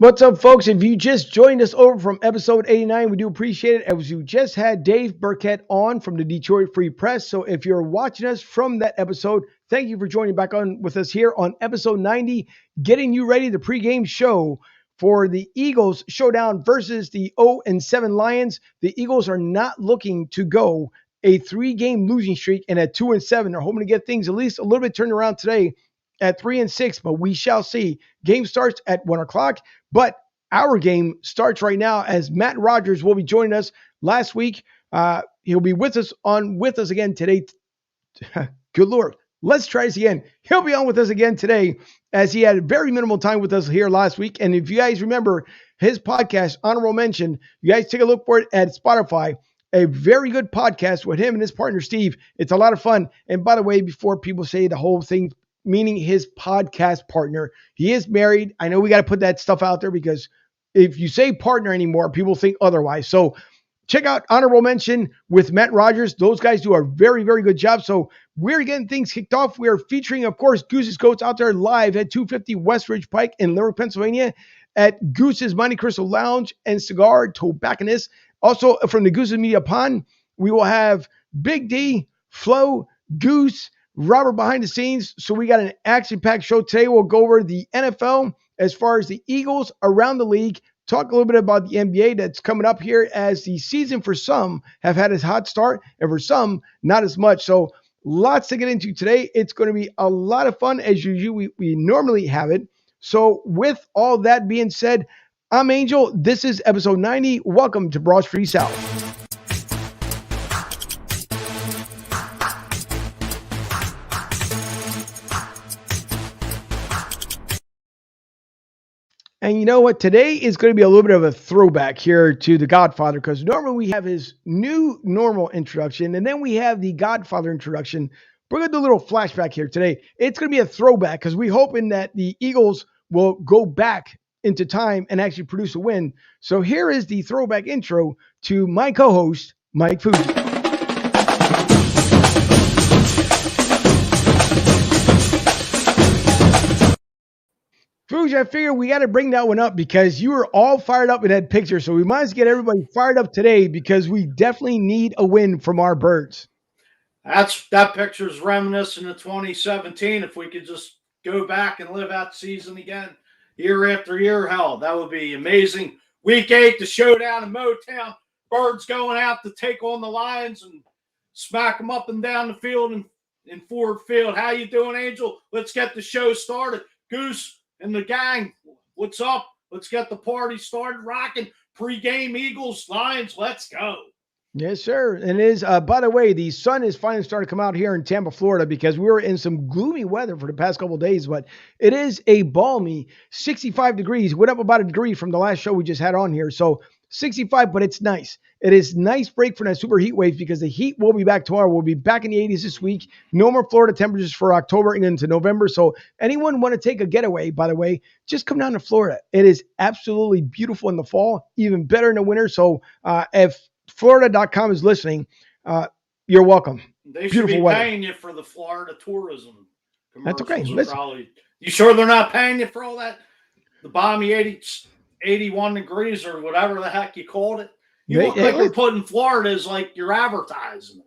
What's up, folks? If you just joined us over from episode 89, we do appreciate it. As we just had Dave Burkett on from the Detroit Free Press. So if you're watching us from that episode, thank you for joining back on with us here on episode 90, getting you ready, the pregame show for the Eagles showdown versus the 0-7 Lions. The Eagles are not looking to go a 3-game losing streak, and at 2-7, they're hoping to get things at least a little bit turned around today at 3-6, but we shall see. Game starts at 1 o'clock. But our game starts right now as Matt Rogers will be joining us. Last week, he'll be with us again today. Good Lord. Let's try this again. He'll be on with us again today as he had very minimal time with us here last week. And if you guys remember his podcast, Honorable Mention, you guys take a look for it at Spotify. A very good podcast with him and his partner, Steve. It's a lot of fun. And by the way, before people say the whole thing, meaning his podcast partner, he is married. I know we got to put that stuff out there because if you say partner anymore, people think otherwise. So check out Honorable Mention with Matt Rogers. Those guys do a very, very good job. So we're getting things kicked off. We are featuring, of course, Goose's Goats out there live at 250 West Ridge Pike in Limerick, Pennsylvania at Goose's Monte Cristo Lounge and Cigar Tobacconist. Also from the Goose's Media Pond, we will have Big D, Flo, Goose, Robert behind the scenes. So we got an action-packed show today. We'll go over the NFL as far as the Eagles around the league, talk a little bit about the NBA that's coming up here as the season for some have had a hot start and for some not as much. So lots to get into today. It's going to be a lot of fun as usual. We normally have it. So with all that being said, I'm Angel. This is episode 90. Welcome to Broad Street South. And you know what? Today is going to be a little bit of a throwback here to The Godfather because normally we have his new normal introduction and then we have the Godfather introduction. We're going to do a little flashback here today. It's going to be a throwback because we're hoping that the Eagles will go back into time and actually produce a win. So here is the throwback intro to my co-host, Mike Fuji. Fuji, I figure we got to bring that one up because you were all fired up in that picture. So we might as well get everybody fired up today because we definitely need a win from our birds. That picture's reminiscent of 2017. If we could just go back and live out the season again, year after year, hell, that would be amazing. Week 8, the showdown in Motown. Birds going out to take on the Lions and smack them up and down the field in Ford Field. How you doing, Angel? Let's get the show started. Goose and the gang, what's up? Let's get the party started rocking. Pre-game Eagles, Lions, let's go. Yes, sir. And it is, by the way, the sun is finally starting to come out here in Tampa, Florida, because we were in some gloomy weather for the past couple of days, but it is a balmy 65 degrees. Went up about a degree from the last show we just had on here. So 65, but it's nice. It is nice break for that super heat wave because the heat will be back tomorrow. We'll be back in the 80s this week. No more Florida temperatures for October and into November. So anyone want to take a getaway, by the way, just come down to Florida. It is absolutely beautiful in the fall, even better in the winter. So if Florida.com is listening, you're welcome. They should beautiful be paying you for the Florida tourism. That's okay. Probably, you sure they're not paying you for all that? The balmy 81 degrees or whatever the heck you called it. You look like you're putting Florida as like you're advertising.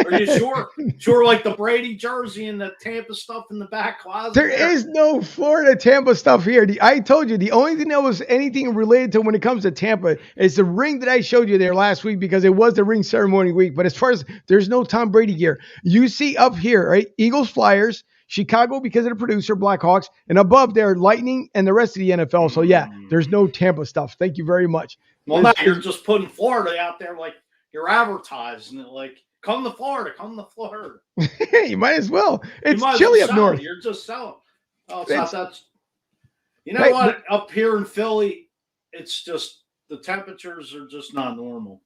Are you sure? Sure, like the Brady jersey and the Tampa stuff in the back closet. There is no Florida Tampa stuff here. I told you the only thing that was anything related to when it comes to Tampa is the ring that I showed you there last week because it was the ring ceremony week. But as far as there's no Tom Brady gear, you see up here, right? Eagles, Flyers, Chicago because of the producer, Blackhawks, and above there, Lightning and the rest of the NFL. So yeah, there's no Tampa stuff. Thank you very much. Well, now you're just putting Florida out there like you're advertising it. Like, come to Florida, come to Florida. You might as well. It's chilly up north. You're just selling. Oh, it's not that. You know what? Up here in Philly, it's just the temperatures are just not normal.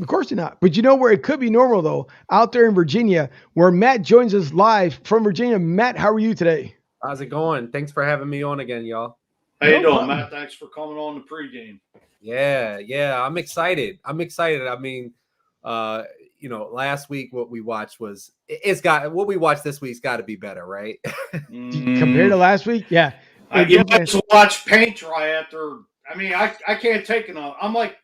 Of course they're not. But you know where it could be normal, though? Out there in Virginia, where Matt joins us live from Virginia. Matt, how are you today? How's it going? Thanks for having me on again, y'all. How you doing, Matt? Thanks for coming on the pregame. Yeah. I'm excited. I mean, last week what we watched what we watched this week's got to be better, right? Compared to last week, yeah. You might as well watch paint dry after. I mean, I can't take enough. I'm like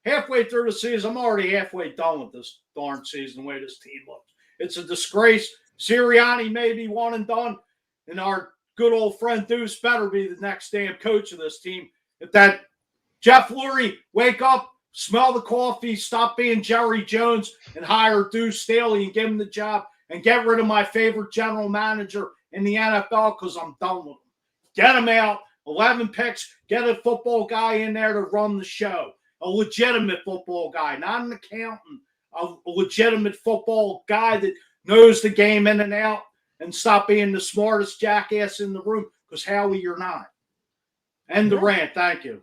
halfway through the season. I'm already halfway done with this darn season, the way this team looks. It's a disgrace. Sirianni may be one and done, and our good old friend Goose better be the next damn coach of this team. If that Jeff Lurie, wake up, smell the coffee, stop being Jerry Jones, and hire Deuce Staley and give him the job, and get rid of my favorite general manager in the NFL because I'm done with him. Get him out. 11 picks. Get a football guy in there to run the show. A legitimate football guy, not an accountant. A legitimate football guy that knows the game in and out, and stop being the smartest jackass in the room because, Howie, you're not. End the rant. Thank you.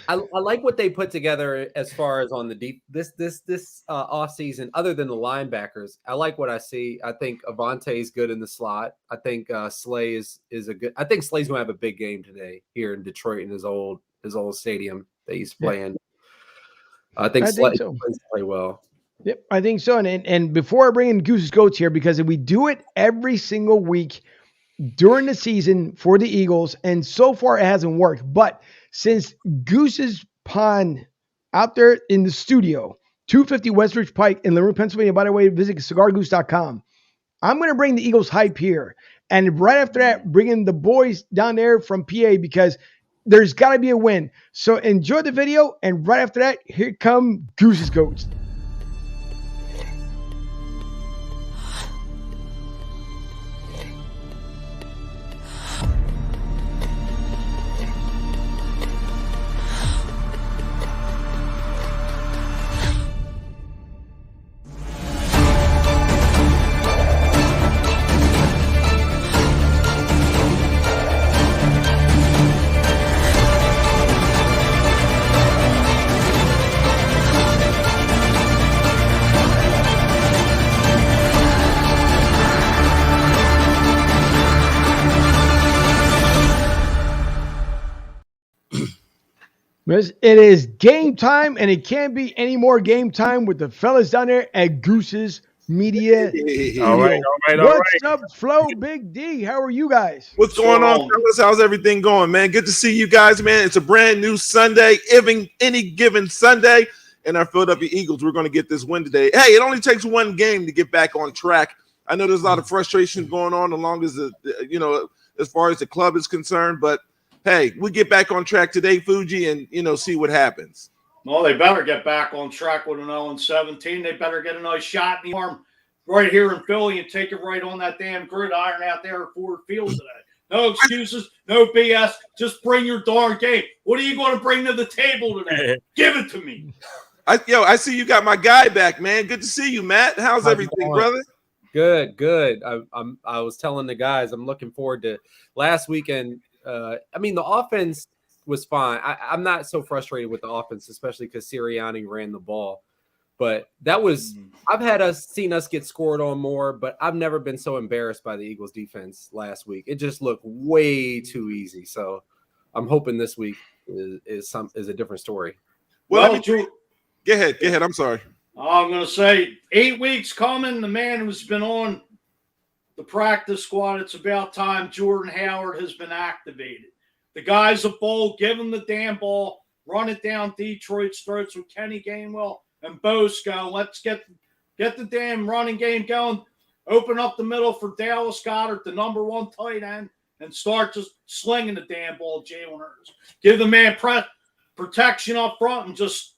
I like what they put together as far as on the deep this off season. Other than the linebackers, I like what I see. I think Avante is good in the slot. I think Slay is a good. I think Slay's gonna have a big game today here in Detroit in his old stadium that he's playing. I think Slay so. play well. Yep, I think so. And before I bring in Goose's Goats here, because we do it every single week during the season for the Eagles, and so far it hasn't worked. But since Goose's Pond out there in the studio, 250 Westridge Pike in Lynn, Pennsylvania, by the way, visit cigargoose.com. I'm going to bring the Eagles hype here. And right after that, bring in the boys down there from PA because there's got to be a win. So enjoy the video. And right after that, here come Goose's Goats. It is game time, and it can't be any more game time with the fellas down there at Goose's Media. All right. What's up, Flo, Big D? How are you guys? What's going on, fellas? How's everything going, man? Good to see you guys, man. It's a brand new Sunday, any given Sunday, and our Philadelphia Eagles, we're going to get this win today. Hey, it only takes one game to get back on track. I know there's a lot of frustration going on along as as far as the club is concerned, but hey, we get back on track today, Fuji, and see what happens. Well, they better get back on track with an 0-17. They better get a nice shot in the arm right here in Philly and take it right on that damn gridiron out there at Ford Field today. No excuses, no BS. Just bring your darn game. What are you going to bring to the table today? Give it to me. I see you got my guy back, man. Good to see you, Matt. How's everything, brother? Good. I was telling the guys I'm looking forward to last weekend. The offense was fine. I'm not so frustrated with the offense, especially because Sirianni ran the ball. But that was I've seen us get scored on more, but I've never been so embarrassed by the Eagles defense last week. It just looked way too easy. So I'm hoping this week is a different story. Well, go ahead. I'm sorry. I'm going to say 8 weeks coming. The man who's been on the practice squad, it's about time Jordan Howard has been activated. The guy's a bull. Give him the damn ball. Run it down Detroit's throats with Kenny Gainwell and Bosco. Let's get the damn running game going. Open up the middle for Dallas Goedert, the number one tight end, and start just slinging the damn ball, Jalen Hurts. Give the man protection up front and just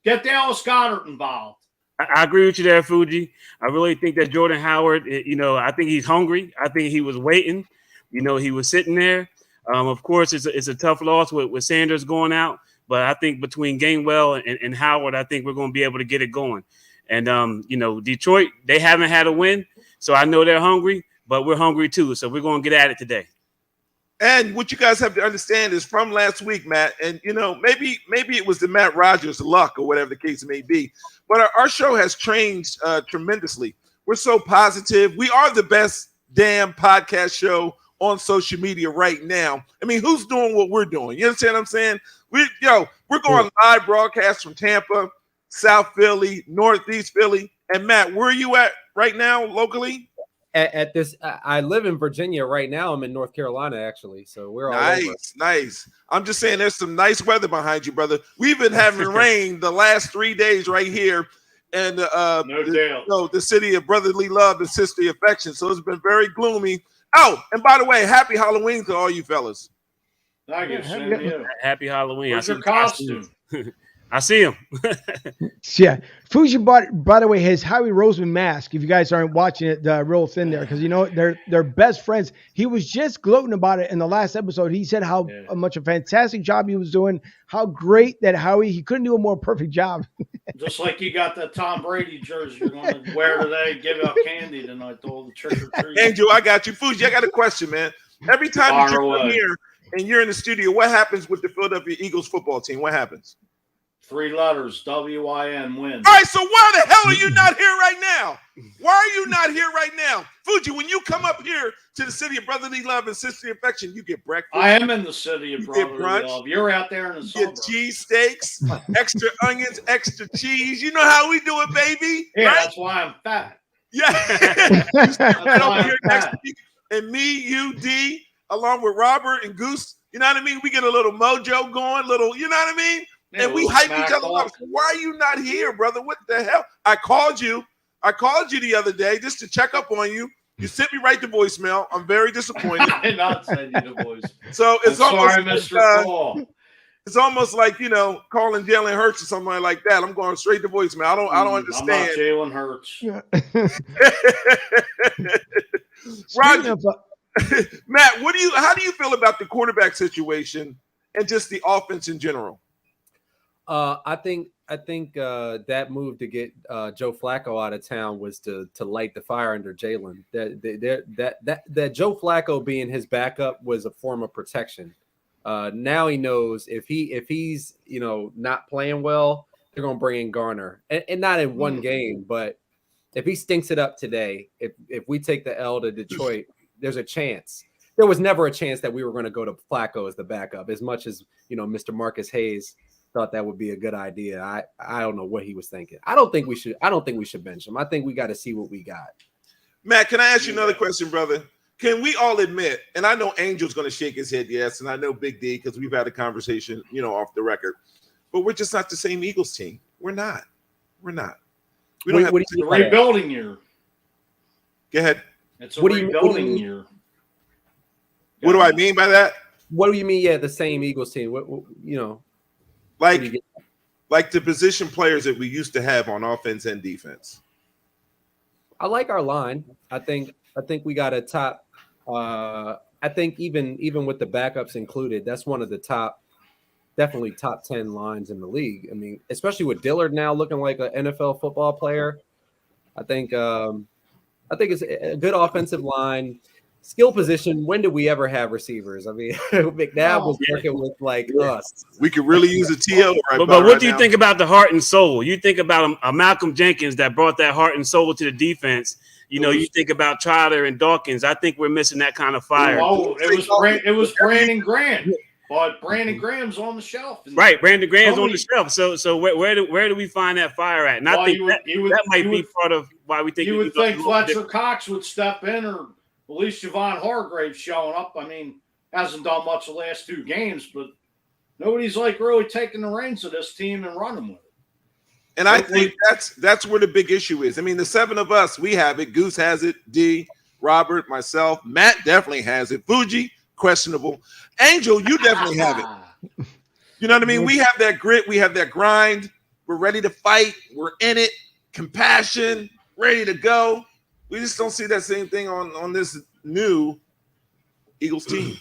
get Dallas Goedert involved. I agree with you there, Fuji. I really think that Jordan Howard, I think he's hungry. I think he was waiting. He was sitting there. Of course, it's a tough loss with Sanders going out. But I think between Gainwell and Howard, I think we're going to be able to get it going. And, Detroit, they haven't had a win. So I know they're hungry, but we're hungry too. So we're going to get at it today. And what you guys have to understand is from last week, Matt, and, maybe it was the Matt Rogers luck or whatever the case may be. But our show has changed tremendously. We're so positive. We are the best damn podcast show on social media right now. I mean, who's doing what we're doing? You understand what I'm saying? We're going live broadcast from Tampa, South Philly, Northeast Philly. And Matt, where are you at right now locally? at this. I live in Virginia right now. I'm in North Carolina actually, so we're all over. Nice. I'm just saying, there's some nice weather behind you, brother. We've been having rain the last 3 days right here, and the city of brotherly love and sisterly affection. So it's been very gloomy. Oh, and by the way, happy Halloween to all you fellas. Thank you. Happy Halloween. Where's your costume? I see him. Yeah. Fuji bought, by the way, his Howie Roseman mask. If you guys aren't watching it, real thin there, because they're best friends. He was just gloating about it in the last episode. He said how much a fantastic job he was doing, how great that he couldn't do a more perfect job. Just like you got that Tom Brady jersey you're going to wear today, give out candy tonight to all the trick or treat. Angel, I got you. Fuji, I got a question, man. Every time you come here and you're in the studio, what happens with the Philadelphia Eagles football team? What happens? 3 letters, WIN, win. All right, so why the hell are you not here right now? Why are you not here right now? Fuji, when you come up here to the city of brotherly love and sisterly affection, you get breakfast. I am in the city of brotherly love. You're out there in the suburbs. Get cheese steaks, extra onions, extra cheese. You know how we do it, baby. Yeah, right? That's why I'm fat. Yeah. You sit right over here next to me, and me, you, D, along with Robert and Goose. You know what I mean? We get a little mojo going, you know what I mean? And we hype each other up. Why are you not here, brother? What the hell? I called you the other day just to check up on you. You sent me right to voicemail. I'm very disappointed. I did not send you to voicemail. So it's almost sorry, Mr. Paul. It's almost like, calling Jalen Hurts or something like that. I'm going straight to voicemail. I don't understand. I'm not Jalen Hurts. Roger, Matt, how do you feel about the quarterback situation and just the offense in general? I think that move to get Joe Flacco out of town was to light the fire under Jalen. That Joe Flacco being his backup was a form of protection. Now he knows if he's not playing well, they're gonna bring in Garner, and not in one game, but if he stinks it up today, if we take the L to Detroit, there's a chance. There was never a chance that we were going to go to Flacco as the backup, as much as Mr. Marcus Hayes thought that would be a good idea. I don't know what he was thinking. I don't think we should bench him. I think we got to see what we got. Matt, can I ask you another question, brother? Can we all admit, and I know Angel's going to shake his head yes, and I know Big D, because we've had a conversation, off the record, but we're just not the same Eagles team. We're not. We don't have a rebuilding year. Go ahead. It's a rebuilding year. What do I mean by that? What do you mean? Yeah, the same Eagles team. Like the position players that we used to have on offense and defense. I like our line. I think we got a top. I think even with the backups included, that's one of the definitely top 10 lines in the league. I mean, especially with Dillard now looking like an NFL football player. I think it's a good offensive line. Skill position, when did we ever have receivers? I mean, McNabb was working with us. We could really use a TL but what do you think about the heart and soul? You think about a Malcolm Jenkins that brought that heart and soul to the defense. You think about Trotter and Dawkins. I think we're missing that kind of fire. Oh, it was Brandon Graham. But Brandon Graham's on the shelf. Right, Brandon Graham's on the shelf. So where do we find that fire at? And I think that might be part of why we think you would think Fletcher Cox would step in, or at least Javon Hargrave showing up. I mean, hasn't done much the last 2 games, but nobody's really taking the reins of this team and running with it. And I think that's where the big issue is. I mean, the 7 of us, we have it. Goose has it. D, Robert, myself, Matt definitely has it. Fuji, questionable. Angel, you definitely have it. You know what I mean? We have that grit. We have that grind. We're ready to fight. We're in it. Compassion, ready to go. We just don't see that same thing on this new Eagles team.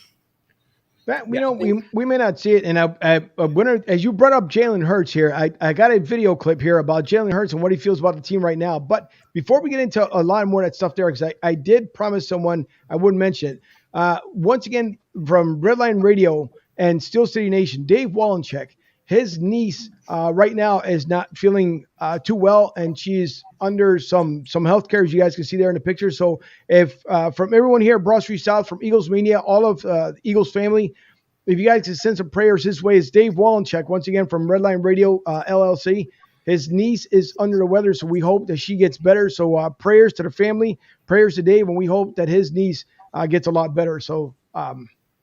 That, we may not see it. And as you brought up Jalen Hurts here, I got a video clip here about Jalen Hurts and what he feels about the team right now. But before we get into a lot more of that stuff there, because I did promise someone I wouldn't mention it. Once again, from Redline Radio and Steel City Nation, Dave Wallencheck, his niece right now is not feeling too well, and she's under some health care, as you guys can see there in the picture. So if from everyone here at Broad Street South, from Eagles Media, all of the Eagles family, if you guys can send some prayers his way, is Dave Wallencheck, once again from Redline Radio LLC. His niece is under the weather, so we hope that she gets better. So prayers to the family, prayers to Dave, and we hope that his niece gets a lot better. So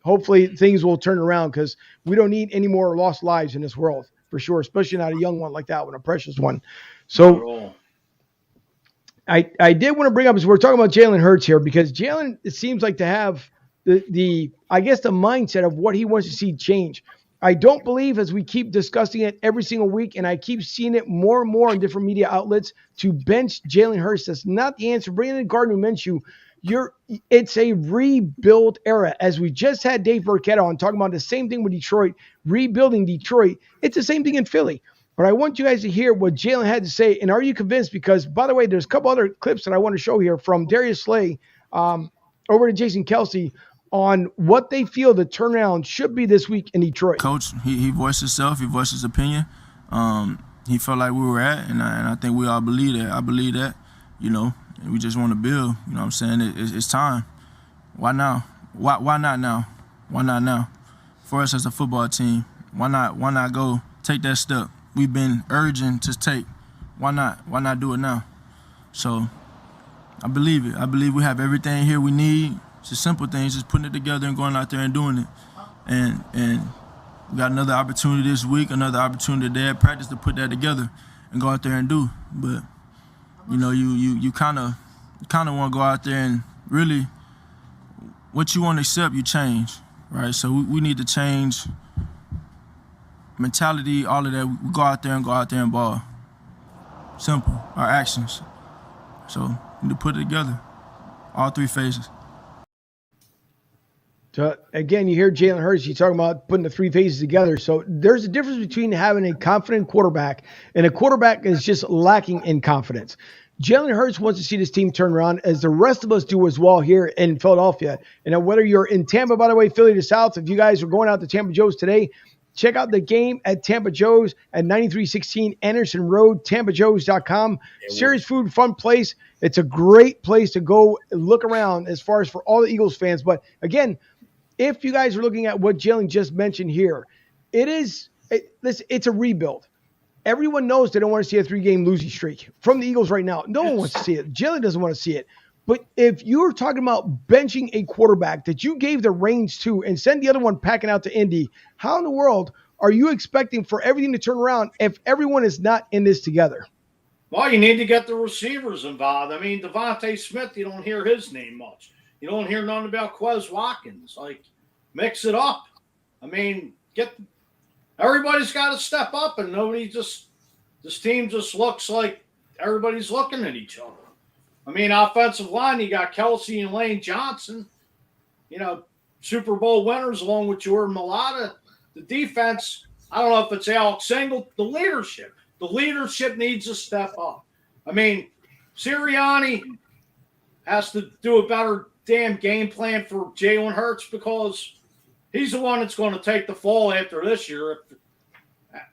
hopefully things will turn around because we don't need any more lost lives in this world for sure, especially not a young one like that one, a precious one. So I did want to bring up, as we're talking about Jalen Hurts here, because Jalen, it seems like to have the I guess the mindset of what he wants to see change. I don't believe, as we keep discussing it every single week, and I keep seeing it more and more in different media outlets, to bench Jalen Hurts. That's not the answer. Bringing in Gardner Minshew, it's a rebuild era. As we just had Dave Burkett on talking about the same thing with Detroit, rebuilding Detroit. It's the same thing in Philly. But I want you guys to hear what Jalen had to say. And are you convinced? Because, by the way, there's a couple other clips that I want to show here from Darius Slay over to Jason Kelsey on what they feel the turnaround should be this week in Detroit. Coach, he voiced himself. He voiced his opinion. He felt like we were at, and I think we all believe that. I believe that, and we just want to build. You know what I'm saying? It's time. Why now? Why not now? Why not now? For us as a football team, why not go take that step? We've been urging to take. Why not? Why not do it now? So I believe it. I believe we have everything here we need. It's just simple things, just putting it together and going out there and doing it. And we got another opportunity this week, another opportunity today at practice to put that together and go out there and do. But you kind of want to go out there and really what you want to accept, you change, right? So we need to change mentality, all of that. We go out there and ball. Simple. Our actions. So we need to put it together. All three phases. So again, you hear Jalen Hurts, he's talking about putting the three phases together. So there's a difference between having a confident quarterback and a quarterback is just lacking in confidence. Jalen Hurts wants to see this team turn around, as the rest of us do as well here in Philadelphia. And whether you're in Tampa, by the way, Philly to South, if you guys are going out to Tampa Joe's today, check out the game at Tampa Joe's at 9316 Anderson Road, tampajoes.com. Serious food, fun place. It's a great place to go look around as far as for all the Eagles fans. But again, if you guys are looking at what Jalen just mentioned here, it's a rebuild. Everyone knows they don't want to see a 3-game losing streak from the Eagles right now. No one wants to see it. Jalen doesn't want to see it. But if you're talking about benching a quarterback that you gave the reins to and send the other one packing out to Indy, how in the world are you expecting for everything to turn around if everyone is not in this together? Well, you need to get the receivers involved. I mean, Devontae Smith, you don't hear his name much. You don't hear nothing about Quez Watkins. Like, mix it up. I mean, everybody's got to step up, and this team just looks like everybody's looking at each other. I mean, offensive line, you got Kelsey and Lane Johnson, Super Bowl winners along with Jordan Mailata. The defense, I don't know if it's Alex Single, the leadership. The leadership needs to step up. I mean, Sirianni has to do a better damn game plan for Jalen Hurts because he's the one that's going to take the fall after this year.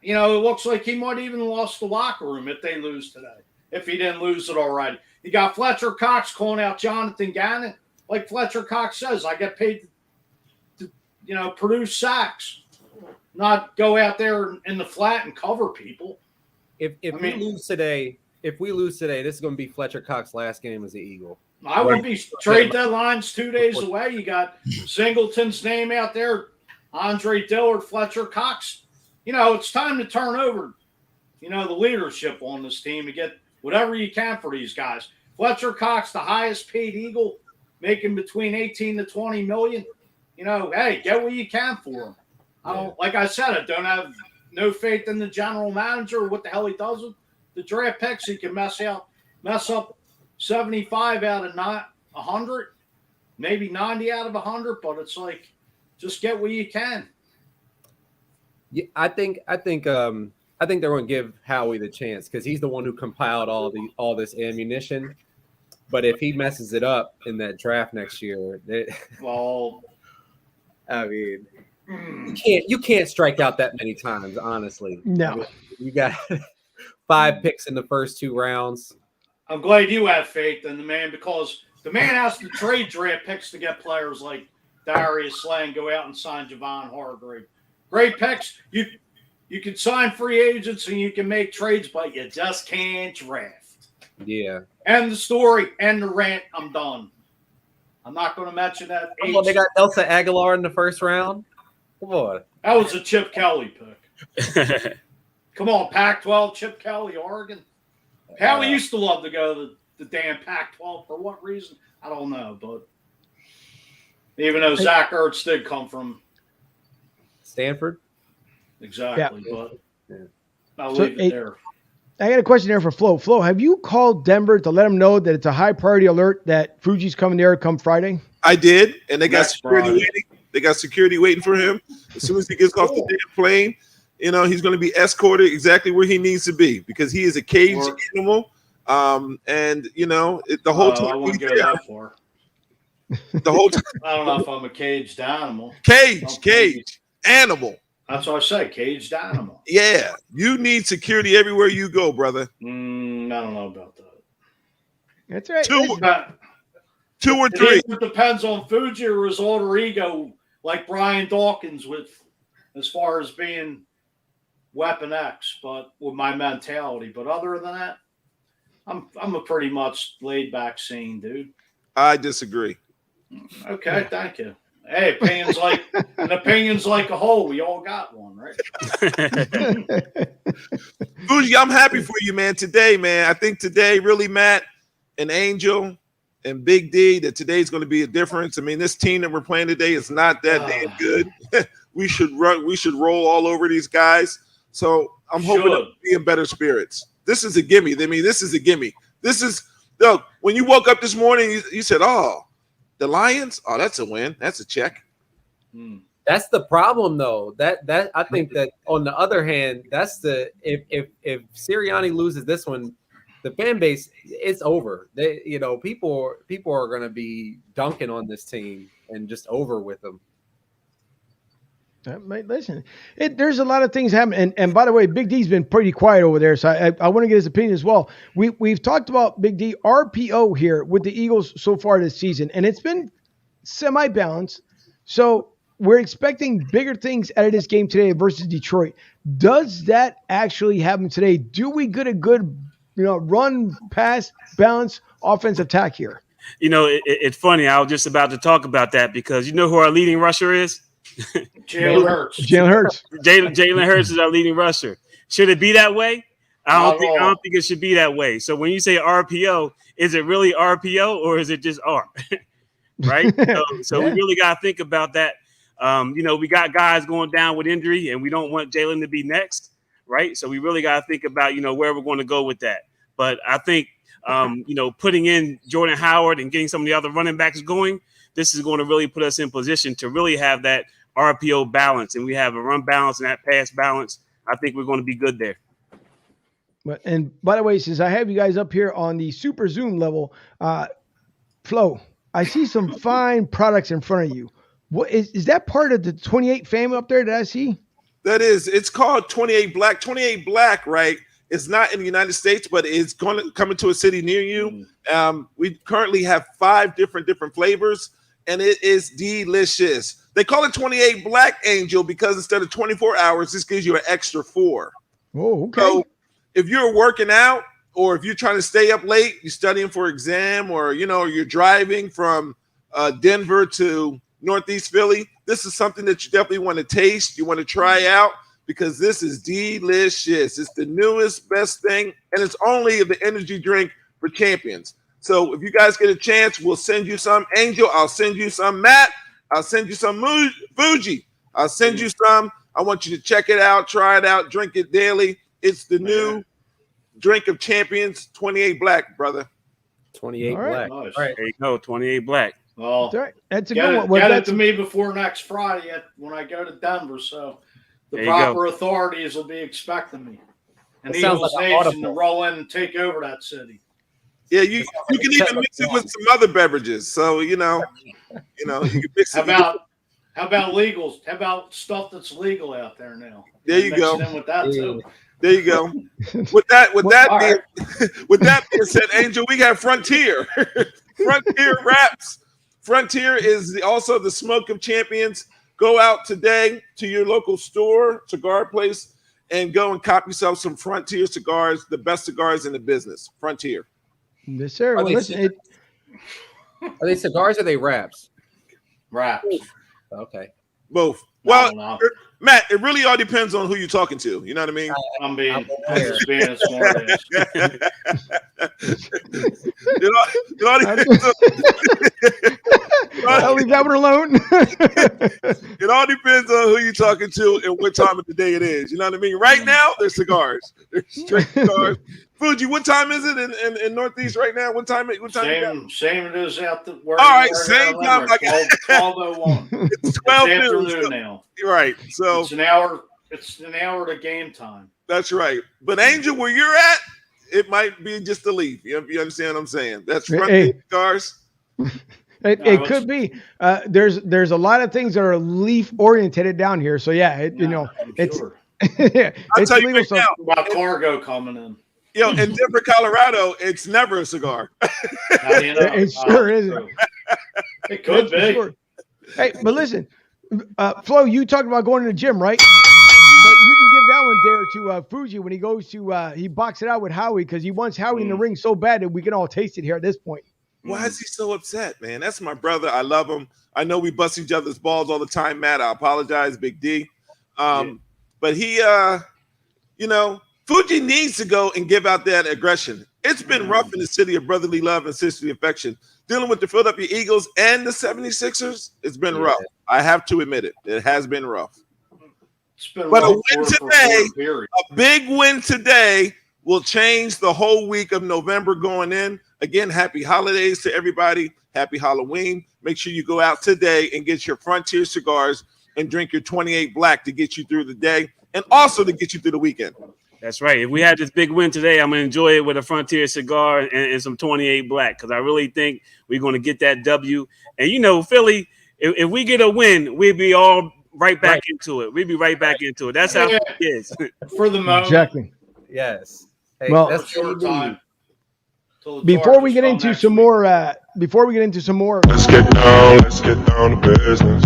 It looks like he might even lost the locker room if they lose today, if he didn't lose it already. You got Fletcher Cox calling out Jonathan Gannon. Like Fletcher Cox says, I get paid to produce sacks, not go out there in the flat and cover people. If we lose today, this is going to be Fletcher Cox's last game as an Eagle. I would be trade deadlines 2 days away. You got Singleton's name out there, Andre Dillard, Fletcher Cox. It's time to turn over, the leadership on this team to get whatever you can for these guys. Fletcher Cox, the highest paid Eagle, making between 18 to 20 million. Hey, get what you can for him. Like I said, I don't have no faith in the general manager or what the hell he does with the draft picks. He can mess up 75 out of 100, maybe 90 out of 100, but it's like, just get what you can. Yeah, I think they're going to give Howie the chance because he's the one who compiled all this ammunition. But if he messes it up in that draft next year, I mean, you can't strike out that many times, honestly. No, I mean, you got 5 picks in the first 2 rounds. I'm glad you have faith in the man because the man has to trade draft picks to get players like Darius Slay and go out and sign Javon Hargrave. Great picks. You can sign free agents and you can make trades, but you just can't draft. Yeah. End the story. End the rant. I'm done. I'm not going to mention that. Come on, they got Nelson Aguilar in the first round. Come on. That was a Chip Kelly pick. Come on, Pac-12, Chip Kelly, Oregon. Kelly used to love to go to the damn Pac-12. For what reason? I don't know. But even though Zach Ertz did come from Stanford. Exactly. Yeah. But I'll leave it there. I got a question there for Flo. Flo, have you called Denver to let them know that it's a high priority alert that Fuji's coming there come Friday? I did, and they got Next security Friday. waiting. They got security waiting for him. As soon as he gets off the damn plane, you know, he's going to be escorted exactly where he needs to be because he is a caged animal. And you know, the whole time I wouldn't go that far. the whole time, I don't know if I'm a caged animal. caged animal. That's what I say, caged animal. Yeah, you need security everywhere you go, brother. I don't know about that. That's right. Two or three. It depends on Fuji or his alter ego, like Brian Dawkins, with as far as being Weapon X, but with my mentality. But other than that, I'm a pretty much laid back scene, dude. I disagree. Okay, thank you. Hey, opinions like a hole. We all got one, right? Fuji, I'm happy for you, man. Today, man. I think today, really, Matt and Angel and Big D, that today's going to be a difference. I mean, this team that we're playing today is not that damn good. We should roll all over these guys. So I'm hoping to be in better spirits. This is a gimme. I mean, this is a gimme. This is look. When you woke up this morning, you said, "Oh, the Lions. Oh, that's a win. That's a check." That's the problem, though. That I think that on the other hand, that's the if Sirianni loses this one, the fan base, it's over. They, you know, people are going to be dunking on this team and just over with them. Listen, there's a lot of things happening. And by the way, Big D's been pretty quiet over there, so I want to get his opinion as well. We've talked about Big D RPO here with the Eagles so far this season, and it's been semi-balanced. So we're expecting bigger things out of this game today versus Detroit. Does that actually happen today? Do we get a good, run, pass, balance, offensive attack here? You know, it's funny. I was just about to talk about that because you know who our leading rusher is? Jalen Hurts. Jalen Hurts is our leading rusher. Should it be that way? I don't think it should be that way. So when you say RPO, is it really RPO or is it just R? Right? So we really got to think about that. We got guys going down with injury, and we don't want Jalen to be next, right? So we really got to think about, where we're going to go with that. But I think, putting in Jordan Howard and getting some of the other running backs going, this is going to really put us in position to really have that RPO balance, and we have a run balance and that pass balance. I think we're going to be good there. And by the way, since I have you guys up here on the Super Zoom level, Flo, I see some fine products in front of you. What is that part of the 28 family up there that I see? That is, it's called 28 Black. 28 Black, right? It's not in the United States, but it's going to come into a city near you. We currently have 5 different flavors, and it is delicious. They call it 28 Black, Angel, because instead of 24 hours, this gives you an extra 4. Oh, okay. So if you're working out or if you're trying to stay up late, you're studying for exam, or, you're driving from Denver to Northeast Philly, this is something that you definitely want to taste. You want to try out because this is delicious. It's the newest, best thing, and it's only the energy drink for champions. So if you guys get a chance, we'll send you some. Angel, I'll send you some. Matt, I'll send you some. Fuji, I'll send you some. I want you to check it out, try it out, drink it daily. It's the new drink of champions, 28 Black, brother. 28 Black. Nice. There you go, 28 Black. Well, that's a good one. Get it to me before next Friday when I go to Denver, so the proper authorities will be expecting me. And the Eagles Nation to roll in and take over that city. Yeah, you can even mix it with some other beverages. So you can mix it. How about legals? How about stuff that's legal out there now? There you go. In with that too. There you go. With that being said, Angel, we got Frontier. Frontier wraps. Frontier is also the smoke of champions. Go out today to your local store, cigar place, and go and cop yourself some Frontier cigars, the best cigars in the business. Frontier. Yes, sir. Are Well, they listen, Are they cigars or are they wraps? Wraps. Okay. Both. No, Well, Matt, it really all depends on who you're talking to. You know what I mean? I'm just being a smart ass. it all depends I'll leave that one alone. It all depends on who you're talking to and what time of the day it is. You know what I mean? Right now, they're cigars. They're straight cigars. Fuji, what time is it in Northeast right now? What time? Same it is out the where. All right, same time. 12:01. It's 12 It's noon. afternoon now. Right. So it's an hour. It's an hour to game time. That's right. But Angel, where you're at, it might be just a leaf. You understand what I'm saying? That's Frontier cigars. It could be. There's a lot of things that are leaf oriented down here. So yeah, it's sure. I'll tell you right now about cargo coming in. In Denver, Colorado, it's never a cigar. It sure isn't. It could be. Sure. Hey, but listen, Flo, you talked about going to the gym, right? So you can give that one there to Fuji when he goes to he boxed it out with Howie because he wants Howie in the ring so bad that we can all taste it here at this point. Why is he so upset, man? That's my brother. I love him. I know we bust each other's balls all the time, Matt. I apologize, Big D. But he, Fuji needs to go and give out that aggression. It's been rough in the city of brotherly love and sisterly affection. Dealing with the Philadelphia Eagles and the 76ers, it's been rough. I have to admit it. It has been rough. It's been but rough a win today, a big win today will change the whole week of November going in. Again, happy holidays to everybody. Happy Halloween. Make sure you go out today and get your Frontier cigars and drink your 28 Black to get you through the day and also to get you through the weekend. That's right. If we had this big win today, I'm going to enjoy it with a Frontier cigar and some 28 Black because I really think we're going to get that W. And, Philly, if we get a win, we'll be all right back into it. We'll be right back into it. That's how it is. For the moment. Exactly. Yes. Hey, well, that's short time. Before we get into some more, let's get down to business.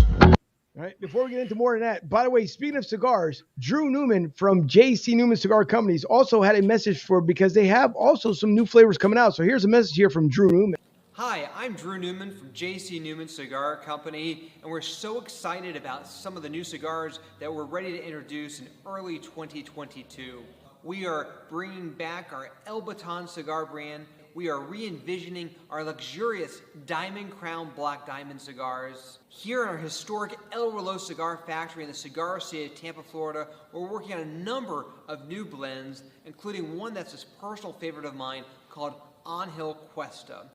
All right, before we get into more of that, by the way, speaking of cigars, Drew Newman from J.C. Newman Cigar Companies also had a message because they have also some new flavors coming out. So here's a message here from Drew Newman. Hi, I'm Drew Newman from J.C. Newman Cigar Company, and we're so excited about some of the new cigars that we're ready to introduce in early 2022. We are bringing back our El Baton cigar brand. We are re-envisioning our luxurious Diamond Crown Black Diamond cigars. Here in our historic El Reloj Cigar Factory in the Cigar City of Tampa, Florida, we're working on a number of new blends, including one that's a personal favorite of mine called On Hill Cuesta.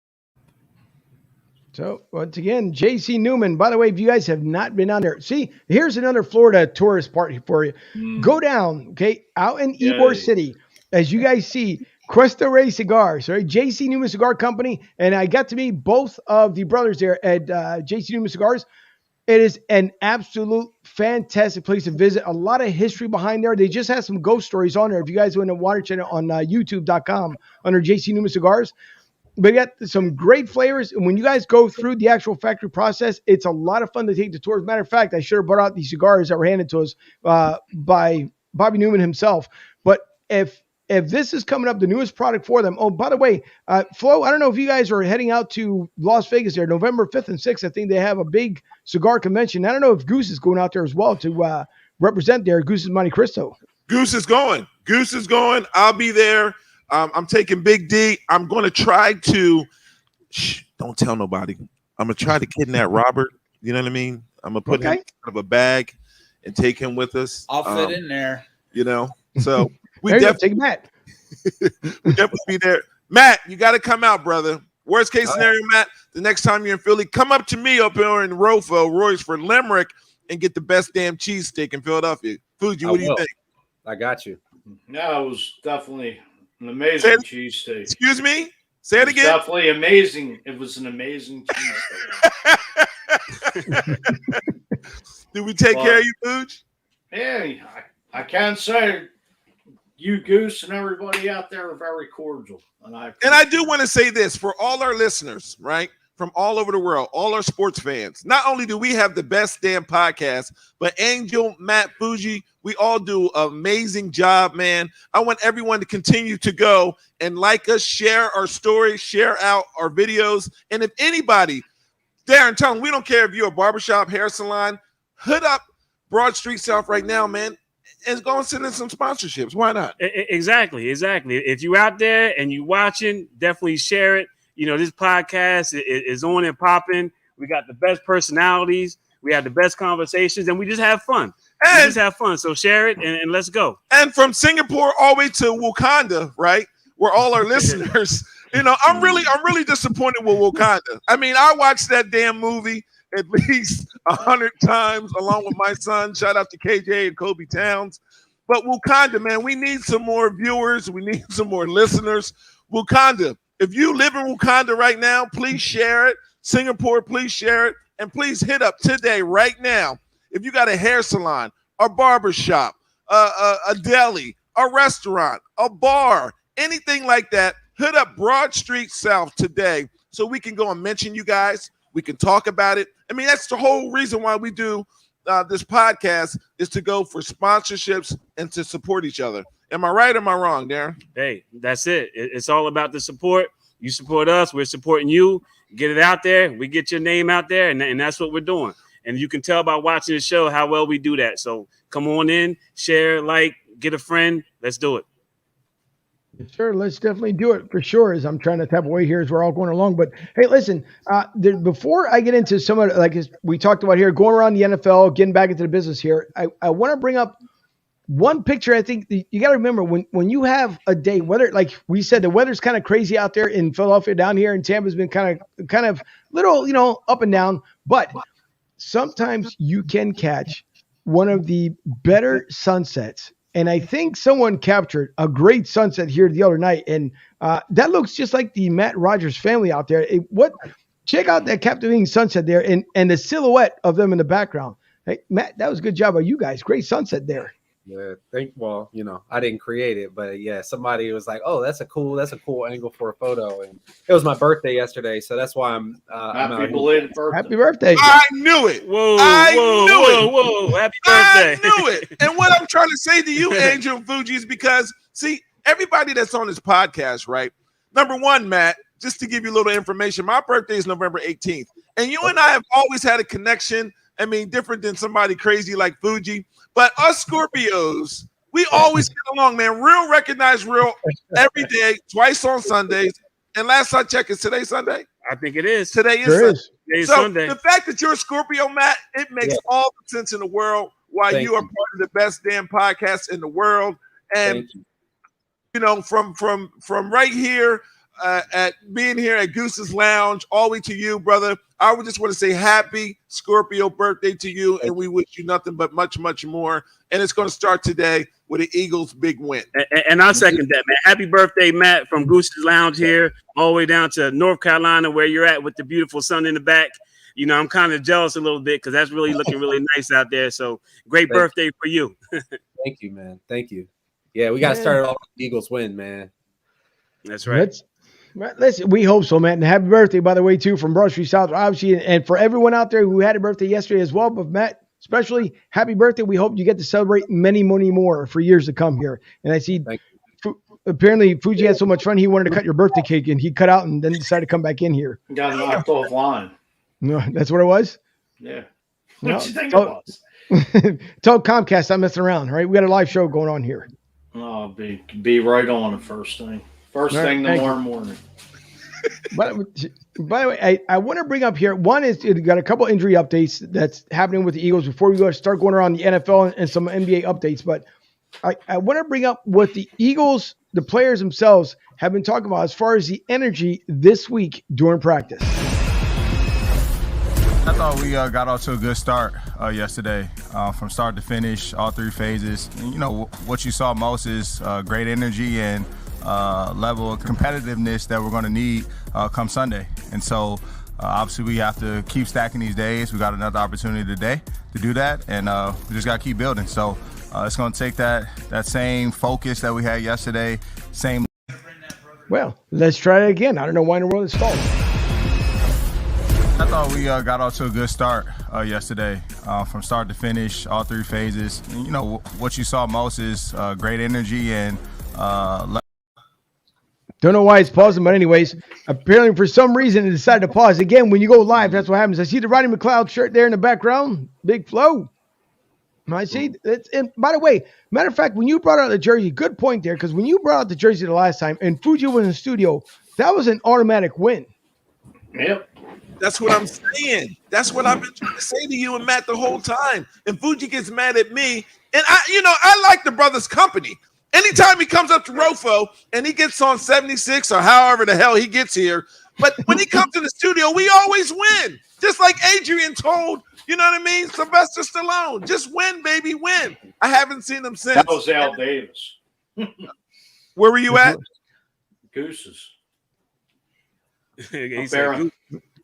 So, once again, J.C. Newman. By the way, if you guys have not been down there, see, here's another Florida tourist party for you. Go down, okay, out in Ybor City, as you guys see, Cuesta Rey Cigars, right? J.C. Newman Cigar Company, and I got to meet both of the brothers there at J.C. Newman Cigars. It is an absolute fantastic place to visit. A lot of history behind there. They just had some ghost stories on there. If you guys want to watch it on YouTube.com under J.C. Newman Cigars. But you got some great flavors. And when you guys go through the actual factory process, it's a lot of fun to take the tour. As a matter of fact, I should have brought out these cigars that were handed to us by Bobby Newman himself. But if this is coming up, the newest product for them. Oh, by the way, Flo, I don't know if you guys are heading out to Las Vegas there, November 5th and 6th. I think they have a big cigar convention. I don't know if Goose is going out there as well to represent there. Goose's Monte Cristo. Goose is going. I'll be there. I'm taking Big D. I'm going to try to don't tell nobody. I'm going to try to kidnap Robert. You know what I mean? I'm going to put him in kind of a bag and take him with us. I'll fit in there. So we definitely take Matt. We definitely be there. Matt, you got to come out, brother. Worst case scenario, Matt, the next time you're in Philly, come up to me up here in Royce Limerick and get the best damn cheesesteak in Philadelphia. Fuji, what do you think? I got you. No, it was definitely an amazing cheesesteak. Excuse me? Say it again. Definitely amazing. It was an amazing cheesesteak. Did we take care of you, Fuji? Yeah, I can say you, Goose, and everybody out there are very cordial. And I do want to say this for all our listeners, right? from all over the world, all our sports fans. Not only do we have the best damn podcast, but Angel, Matt, Fuji, we all do an amazing job, man. I want everyone to continue to go and like us, share our stories, share out our videos. And if anybody, Darren, tell them we don't care if you're a barbershop, hair salon, hood up Broad Street South right now, man, and go and send in some sponsorships. Why not? Exactly. If you're out there and you're watching, definitely share it. You know, this podcast is on and popping. We got the best personalities. We have the best conversations, and we just have fun. So share it and let's go. And from Singapore all the way to Wakanda, right, where all our listeners, you know, I'm really disappointed with Wakanda. I mean, I watched that damn movie at least 100 times along with my son. Shout out to KJ and Kobe Towns. But Wakanda, man, we need some more viewers. We need some more listeners. Wakanda. If you live in Wakanda right now, please share it. Singapore, please share it. And please hit up today, right now, if you got a hair salon, a barber shop, a deli, a restaurant, a bar, anything like that, hit up Broad Street South today so we can go and mention you guys. We can talk about it. I mean, that's the whole reason why we do this podcast, is to go for sponsorships and to support each other. Am I right or am I wrong, Darren? Hey, that's it. It's all about the support. You support us, we're supporting you. Get it out there. We get your name out there, and that's what we're doing. And you can tell by watching the show how well we do that. So come on in, share, like, get a friend. Let's do it. Sure, let's definitely do it for sure. As I'm trying to tap away here as we're all going along. But hey, listen, before I get into some of the, like we talked about here, going around the NFL, getting back into the business here, I want to bring up one picture. I think you got to remember when you have a day, whether, like we said, the weather's kind of crazy out there in Philadelphia, down here in Tampa's been kind of little, up and down, but sometimes you can catch one of the better sunsets. And I think someone captured a great sunset here the other night. And that looks just like the Matt Rogers family out there. Check out that captivating sunset there and the silhouette of them in the background. Hey, Matt, that was a good job of you guys. Great sunset there. Yeah, I didn't create it, but yeah, somebody was like, "Oh, that's a cool angle for a photo." And it was my birthday yesterday, so that's why I'm happy belated birthday. Happy birthday! I knew it. Whoa! Happy birthday! I knew it. And what I'm trying to say to you, Angel and Fuji, is because see, everybody that's on this podcast, right? Number one, Matt, just to give you a little information, my birthday is November 18th, and you and I have always had a connection. I mean, different than somebody crazy like Fuji. But us Scorpios, we always get along, man. Real recognize real every day, twice on Sundays. And last I checked, is today Sunday? I think it is. Today is Sunday. Today is so Sunday. The fact that you're a Scorpio, Matt, it makes all the sense in the world why Thank you are you. part of the best damn podcast in the world. And from right here at being here at Goose's Lounge, all the way to you, brother. I would just want to say happy Scorpio birthday to you, and we wish you nothing but much, much more. And it's going to start today with the Eagles' big win. And I second that, man. Happy birthday, Matt, from Goose's Lounge here, all the way down to North Carolina, where you're at with the beautiful sun in the back. You know, I'm kind of jealous a little bit because that's really looking really nice out there. So great birthday for you. Thank you, man. Thank you. Yeah, we got to start it off with the Eagles win, man. That's right. Listen, we hope so, man. And happy birthday, by the way, too, from Broad Street South, obviously, and for everyone out there who had a birthday yesterday as well. But Matt, especially, happy birthday. We hope you get to celebrate many, many more for years to come here. And I see, apparently, Fuji had so much fun, he wanted to cut your birthday cake, and he cut out and then decided to come back in here. Got knocked offline. No, that's what it was? Yeah. No. What you think it was? Tell Comcast I'm messing around, all right? We got a live show going on here. Oh, be right on the first thing. First thing tomorrow morning. By the way, I want to bring up here, one is you got a couple injury updates that's happening with the Eagles before we start going around the NFL and some NBA updates. But I want to bring up what the Eagles, the players themselves, have been talking about as far as the energy this week during practice. I thought we got off to a good start yesterday, from start to finish, all three phases. And, you know, what you saw most is great energy and level of competitiveness that we're going to need come Sunday. And so obviously we have to keep stacking these days. We got another opportunity today to do that, and we just got to keep building. So it's going to take that same focus that we had yesterday, same. Well, let's try it again. I don't know why in the world it's stalled. I thought we got off to a good start yesterday, from start to finish, all three phases. And, what you saw most is great energy and Don't know why it's pausing, but anyways, apparently for some reason it decided to pause. Again, when you go live, that's what happens. I see the Rodney McLeod shirt there in the background. Big flow. I see. And by the way, matter of fact, when you brought out the jersey, good point there, because when you brought out the jersey the last time and Fuji was in the studio, that was an automatic win. Yep. That's what I'm saying. That's what I've been trying to say to you and Matt the whole time. And Fuji gets mad at me. And I like the brother's company. Anytime he comes up to Rofo and he gets on 76 or however the hell he gets here, but when he comes to the studio, we always win. Just like Adrian told, Sylvester Stallone. Just win, baby, win. I haven't seen him since. That was Al Davis. Where were you at? Goose's. He said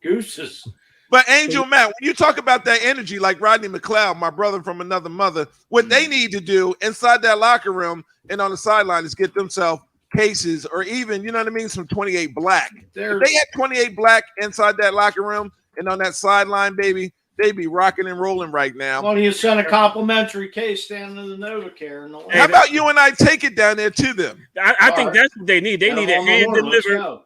Goose's. But Angel Matt, when you talk about that energy, like Rodney McLeod, my brother from another mother, what they need to do inside that locker room and on the sideline is get themselves cases or even, some 28 black. If they had 28 black inside that locker room and on that sideline, baby, they'd be rocking and rolling right now. Why don't you send a complimentary case down to the NovaCare? How about you and I take it down there to them? I think that's what they need. They need it hand delivered.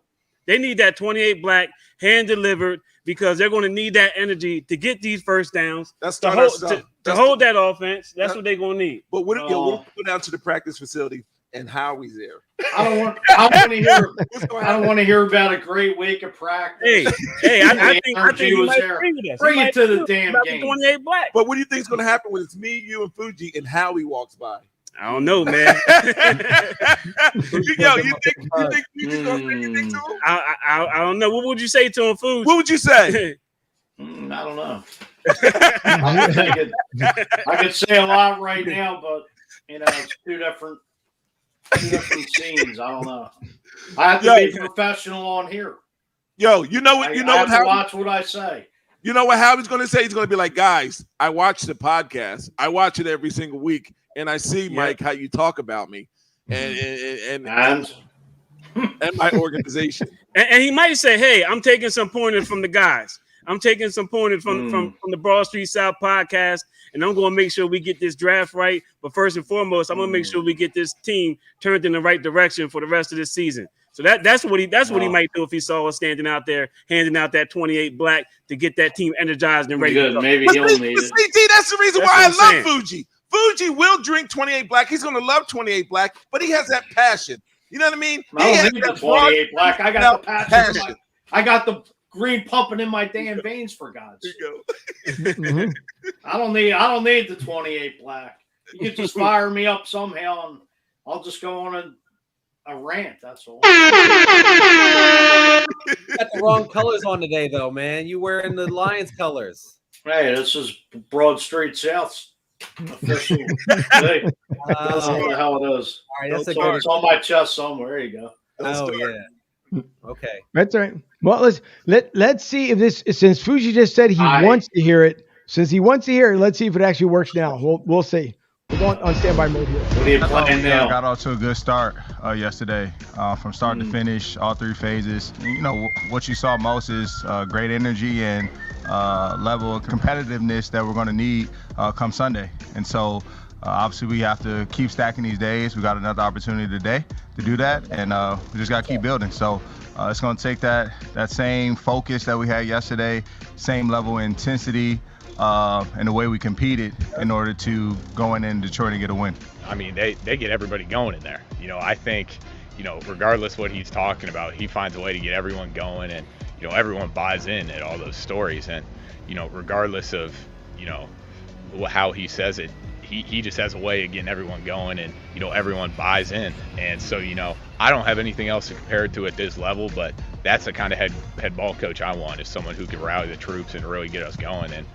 They need that 28 black hand delivered because they're going to need that energy to get these first downs. That's to hold that offense. That's what they're going to need. But what if we go down to the practice facility and Howie's there? I don't want to hear about a great week of practice. I think he was might there. Bring it to the damn game. 28 black. But what do you think is going to happen when it's me, you, and Fuji, and Howie walks by? I don't know, man. Yo, you think Fuji's going to say anything to him? I don't know. What would you say to him, Fuji? What would you say? I don't know. I could say a lot right now, but it's two different scenes. I don't know. I have to be professional on here. Yo, I have to watch what I say. You know what Howie's going to say? He's going to be like, guys, I watch the podcast. I watch it every single week, and I see, Mike, how you talk about me and my organization. And he might say, hey, I'm taking some pointers from the guys. I'm taking some pointers from the Broad Street South podcast, and I'm going to make sure we get this draft right. But first and foremost, I'm going to make sure we get this team turned in the right direction for the rest of this season. So that's what he might do if he saw us standing out there handing out that 28 black to get that team energized and ready. Good. Maybe he'll need it. That's the reason why I love Fuji. Fuji will drink 28 black. He's going to love 28 black, but he has that passion. You know what I mean? I don't need the 28 black. I got the passion. I got the green pumping in my damn veins, for God's sake. I don't need the 28 black. You can just fire me up somehow, and I'll just go on a rant. That's all. You got the wrong colors on today, though, man. You wearing the Lions colors. Hey, this is Broad Street South's official. Hey, that's how it is. All right, it's on my chest somewhere. There you go. Yeah. Okay. That's all right. Well, let's see if this, since Fuji just said he wants to hear it. Since he wants to hear it, let's see if it actually works now. We'll see. We're going on standby mode here. What are you playing now? Got off to a good start yesterday, from start to finish, all three phases. And, what you saw most is great energy and level of competitiveness that we're going to need come Sunday. And so obviously we have to keep stacking these days. We got another opportunity today to do that, and we just got to keep building. So it's going to take that same focus that we had yesterday, same level of intensity, and the way we competed in order to go in Detroit and get a win. I mean, they get everybody going in there. I think, regardless what he's talking about, he finds a way to get everyone going, and, everyone buys in at all those stories. And, regardless of, how he says it, he just has a way of getting everyone going, and, everyone buys in. And so, I don't have anything else to compare it to at this level, but that's the kind of head ball coach I want, is someone who can rally the troops and really get us going and,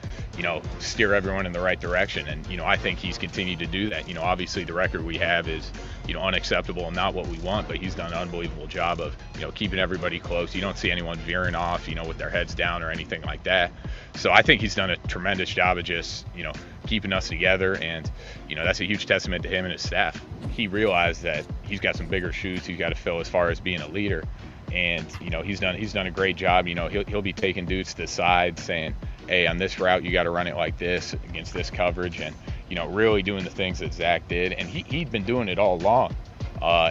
steer everyone in the right direction. And, I think he's continued to do that. Obviously the record we have is, unacceptable and not what we want, but he's done an unbelievable job of, keeping everybody close. You don't see anyone veering off, with their heads down or anything like that. So I think he's done a tremendous job of just, keeping us together. And, that's a huge testament to him and his staff. He realized that he's got some bigger shoes he's got to fill as far as being a leader. And he's done a great job. He'll be taking dudes to the side saying, hey, on this route you got to run it like this against this coverage, and really doing the things that Zach did, and he'd been doing it all along.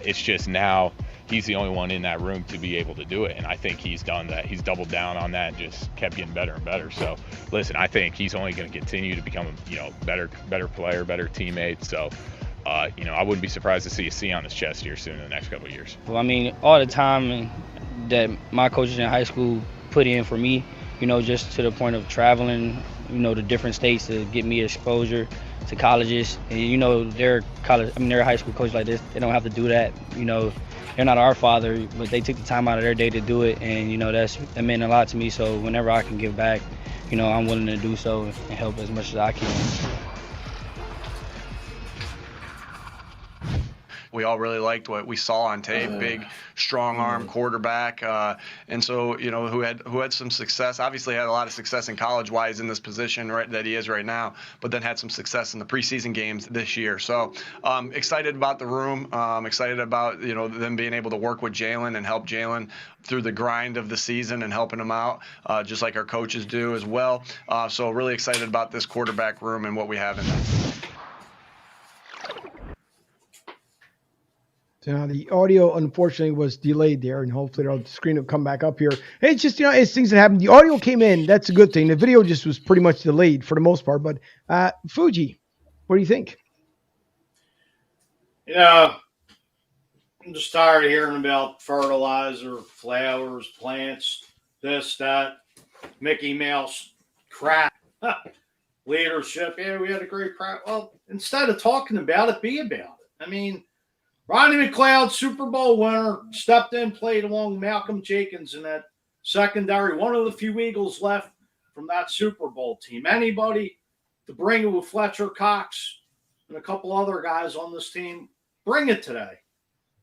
It's just now he's the only one in that room to be able to do it, and I think he's done that. He's doubled down on that and just kept getting better and better. So listen, I think he's only going to continue to become a better player, better teammate. So I wouldn't be surprised to see a C on his chest here soon in the next couple of years. Well, I mean, all the time that my coaches in high school put in for me, just to the point of traveling, to different states to get me exposure to colleges. And they're high school coaches like this. They don't have to do that. They're not our father, but they took the time out of their day to do it, and that meant a lot to me. So whenever I can give back, I'm willing to do so and help as much as I can. We all really liked what we saw on tape. Big, strong arm quarterback, and so who had some success. Obviously, had a lot of success in college. Why he's in this position that he is right now, but then had some success in the preseason games this year. So excited about the room. Excited about them being able to work with Jalen and help Jalen through the grind of the season and helping him out, just like our coaches do as well. So really excited about this quarterback room and what we have in there. So now the audio, unfortunately, was delayed there, and hopefully the screen will come back up here. It's just, it's things that happen. The audio came in. That's a good thing. The video just was pretty much delayed for the most part. But Fuji, what do you think? I'm just tired of hearing about fertilizer, flowers, plants, this, that, Mickey Mouse crap, leadership. Yeah, we had a great crowd. Well, instead of talking about it, be about it. I mean, Ronnie McLeod, Super Bowl winner, stepped in, played along Malcolm Jenkins in that secondary. One of the few Eagles left from that Super Bowl team. Anybody to bring it with Fletcher Cox and a couple other guys on this team, bring it today.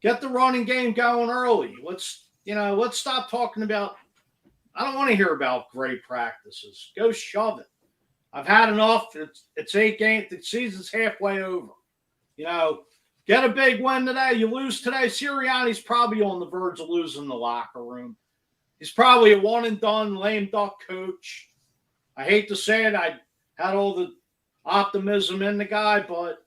Get the running game going early. Let's stop talking about – I don't want to hear about great practices. Go shove it. I've had enough. It's 8 games. The season's halfway over. Get a big win today. You lose today. Sirianni's probably on the verge of losing the locker room. He's probably a one-and-done, lame duck coach. I hate to say it. I had all the optimism in the guy, but,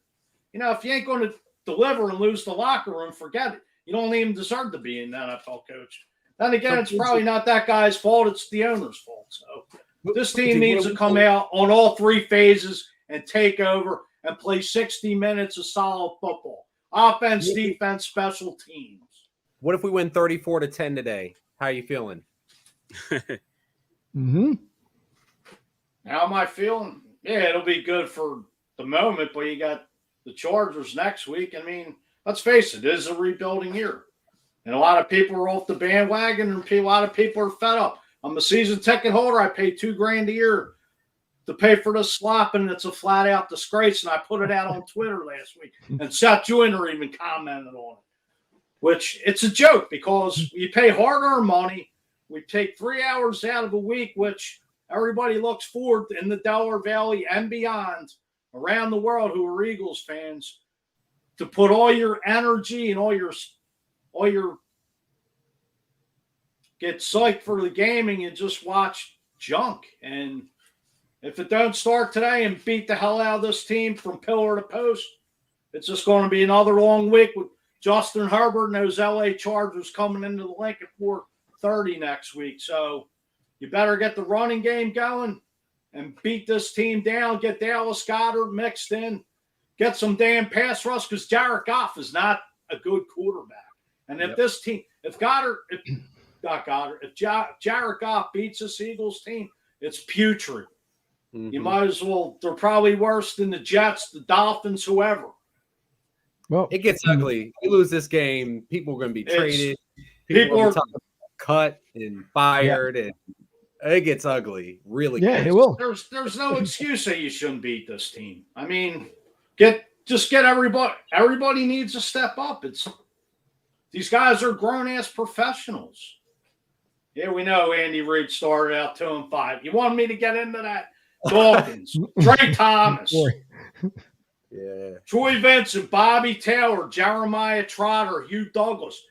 if you ain't going to deliver and lose the locker room, forget it. You don't even deserve to be an NFL coach. Then again, it's probably not that guy's fault. It's the owner's fault. So this team needs to come out on all 3 phases and take over and play 60 minutes of solid football. Offense, defense, special teams. What if we win 34-10 today? How are you feeling? Mm-hmm. How am I feeling? Yeah, it'll be good for the moment, but you got the Chargers next week. I mean, let's face it, it is a rebuilding year. And a lot of people are off the bandwagon, and a lot of people are fed up. I'm a season ticket holder. I pay $2,000 a year to pay for the slop, and it's a flat-out disgrace. And I put it out on Twitter last week, and Seth Joyner even commented on it, which it's a joke because you pay hard-earned money. We take 3 hours out of a week, which everybody looks forward to in the Delaware Valley and beyond around the world who are Eagles fans to put all your energy and all your get psyched for the gaming and just watch junk. And if it don't start today and beat the hell out of this team from pillar to post, it's just going to be another long week with Justin Herbert and those LA Chargers coming into the Lincoln 4:30 next week. So you better get the running game going and beat this team down, get Dallas Goedert mixed in, get some damn pass rush because Jared Goff is not a good quarterback. And if this team, if Jared Goff beats this Eagles team, it's putrid. Mm-hmm. You might as well, they're probably worse than the Jets, the Dolphins, whoever. Well, it gets ugly. You lose this game, people are going to be traded. People are talking about cut and fired, and it gets ugly. Really, yeah, it will. There's no excuse that you shouldn't beat this team. I mean, get everybody. Everybody needs to step up. These guys are grown-ass professionals. Yeah, we know Andy Reid started out 2-5. You want me to get into that? Dawkins, Trey Thomas, yeah, Troy Vincent, Bobby Taylor, Jeremiah Trotter, Hugh Douglas.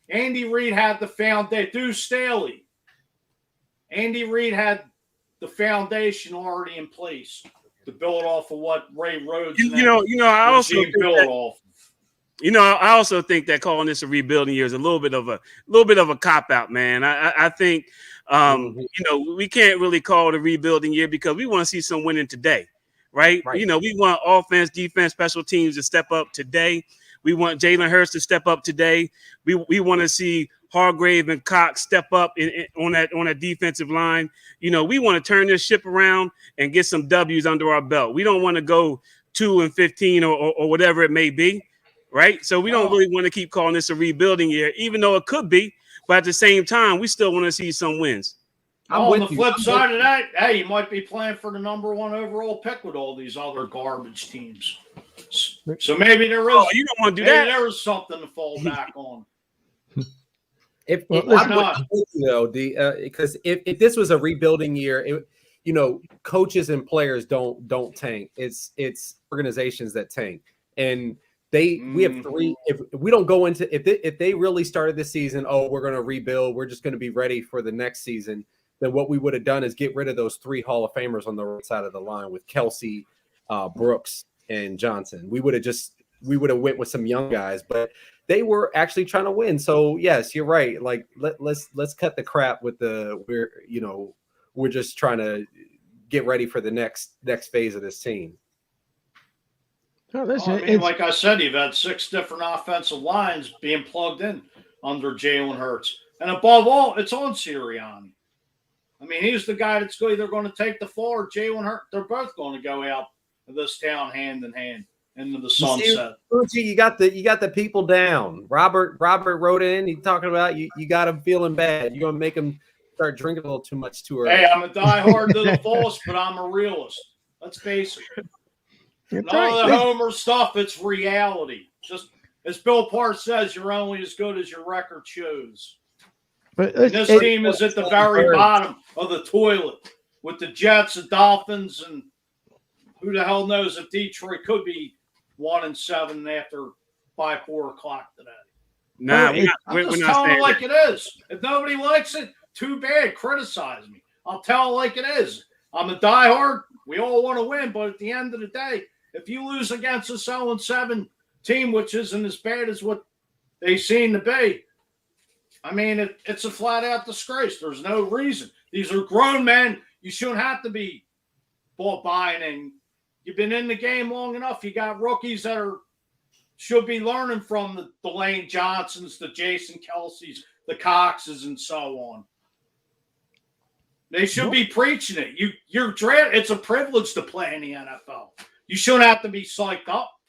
Andy Reid had the foundation. Deuce Staley. Andy Reid had the foundation already in place to build off of what Ray Rhodes I also think built that, off. I also think that calling this a rebuilding year is a little bit of a cop out, man. I think we can't really call it a rebuilding year because we want to see some winning today, right? We want offense, defense, special teams to step up today. We want Jalen Hurts to step up today. We want to see Hargrave and Cox step up on that defensive line. We want to turn this ship around and get some W's under our belt. We don't want to go 2-15 or whatever it may be, right? So we don't really want to keep calling this a rebuilding year, even though it could be. But at the same time, we still want to see some wins. On the flip side of that, hey, you might be playing for the number 1 overall pick with all these other garbage teams. So maybe there is. You don't want to do that. There is something to fall back on. Why not? Because if this was a rebuilding year, coaches and players don't tank. It's organizations that tank, and we have 3. If we don't go into if they really started the season, we're going to rebuild. We're just going to be ready for the next season. Then what we would have done is get rid of those 3 Hall of Famers on the right side of the line with Kelsey, Brooks, and Johnson. We would have went with some young guys, but they were actually trying to win. So yes, you're right. Like let's cut the crap with we're just trying to get ready for the next phase of this team. Like I said, you've had 6 different offensive lines being plugged in under Jalen Hurts, and above all, it's on Sirianni. I mean, he's the guy that's either going to take the fall or Jalen Hurts. They're both going to go out of this town hand in hand into the sunset. You got the people down. Robert wrote in. He's talking about you got him feeling bad. You're going to make him start drinking a little too much too early. Hey, I'm a diehard to the fullest, but I'm a realist. Let's face it. None of the Homer stuff, it's reality. Just as Bill Parr says, you're only as good as your record shows. But this team is at the very bottom of the toilet with the Jets, the Dolphins, and who the hell knows if Detroit could be 1-7 after 4 o'clock today. Nah, I'm just telling it like it is. If nobody likes it, too bad. Criticize me. I'll tell it like it is. I'm a diehard. We all want to win, but at the end of the day, if you lose against a 7 team, which isn't as bad as what they seem to be, I mean, it's a flat-out disgrace. There's no reason. These are grown men. You shouldn't have to be bought buying, and you've been in the game long enough. You got rookies that should be learning from the Lane Johnsons, the Jason Kelce's, the Coxes, and so on. They should be preaching it. You're draft. It's a privilege to play in the NFL. You shouldn't have to be psyched up.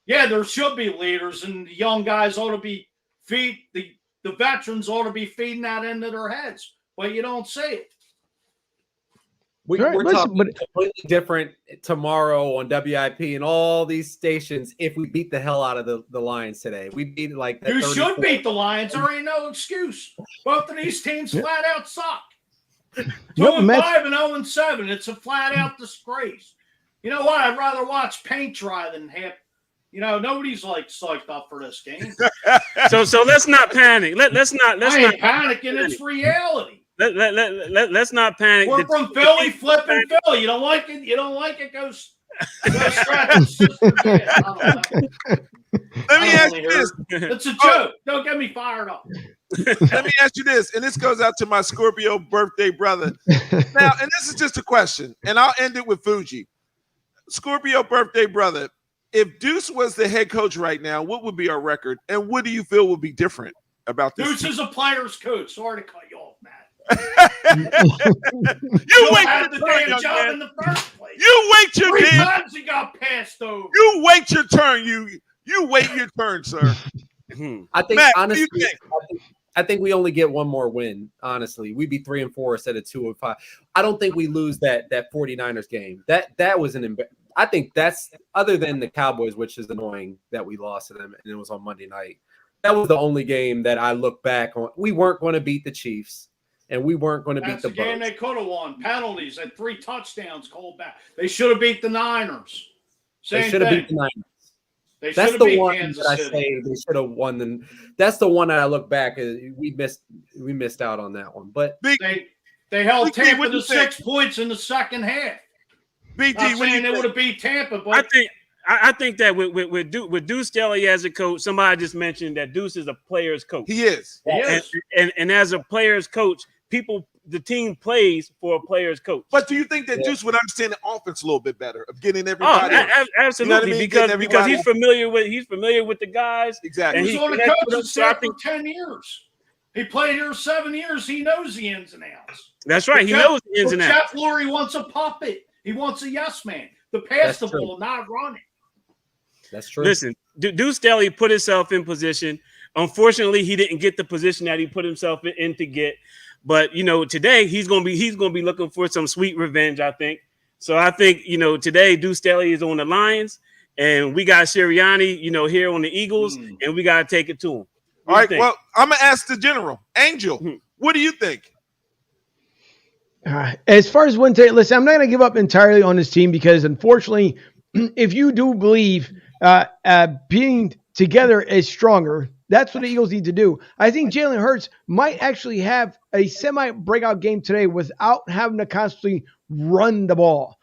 Yeah, there should be leaders, and the young guys ought to be the veterans ought to be feeding that into their heads, but you don't see it. We're talking completely different tomorrow on WIP and all these stations if we beat the hell out of the Lions today. We beat like that. You should beat the Lions. There ain't no excuse. Both of these teams flat out suck. 2-5 and 0-7. It's a flat out disgrace. You know what? I'd rather watch paint dry than have. Nobody's psyched up for this game. So let's not panic. Let's not panicking. It's reality. Let's not panic. We're from Philly, flipping Philly. You don't like it. You don't like it. Go scratch. Let me ask you this. It's a joke. Don't get me fired up. Let me ask you this, and this goes out to my Scorpio birthday brother. Now, and this is just a question, and I'll end it with Fuji. Scorpio birthday brother, if Deuce was the head coach right now, what would be our record, and what do you feel would be different about this? Deuce is a player's coach. Sorry to cut you off, Matt. You wait the damn job in the first place. You wait your 3 times he got passed over. You wait your turn. You wait your turn, sir. I think Matt, honestly, I think we only get one more win. Honestly, we'd be 3-4 instead of 2-5. I don't think we lose that 49ers game. That was I think that's, other than the Cowboys, which is annoying that we lost to them and it was on Monday night. That was the only game that I look back on. We weren't going to beat the Chiefs, and we weren't going to beat the Bucs. That's a game they could have won. Penalties and 3 touchdowns called back. They should have beat the Niners. They should have beat the Niners. They should That's have the beat one Kansas that I City. say they should have won. That's the one that I look back we missed out on that one. But They held Big D, Tampa what do to you think? 6 points in the second half. BG, Not what do saying you they would think? have beat Tampa, I but think that with Deuce Staley as a coach, somebody just mentioned that Deuce is a player's coach. He is. he is. And as a player's coach, the team plays for a player's coach. But do you think that Deuce would understand the offense a little bit better of getting Oh, everybody? absolutely, You know what I mean? because Getting because he's everybody- familiar with the guys. Exactly. And He was on the connects with coaching them. So I staff think for 10 years. He played here 7 years. He knows the ins and outs. that's right. But He knows the ins and outs. Jeff Lurie wants a puppet. He wants a yes man to pass the ball, not run it. that's true. Listen, Deuce Staley put himself in position. Unfortunately, he didn't get the position that he put himself in to get. But today he's gonna be looking for some sweet revenge, I think. So I think today Deuce Staley is on the Lions, and we got Sirianni, here on the Eagles, and we gotta take it to him. All right. Well, I'm gonna ask the general, Angel. What do you think? As far as win today, listen, I'm not going to give up entirely on this team because, unfortunately, if you do believe being together is stronger, that's what the Eagles need to do. I think Jalen Hurts might actually have a semi-breakout game today without having to constantly run the ball.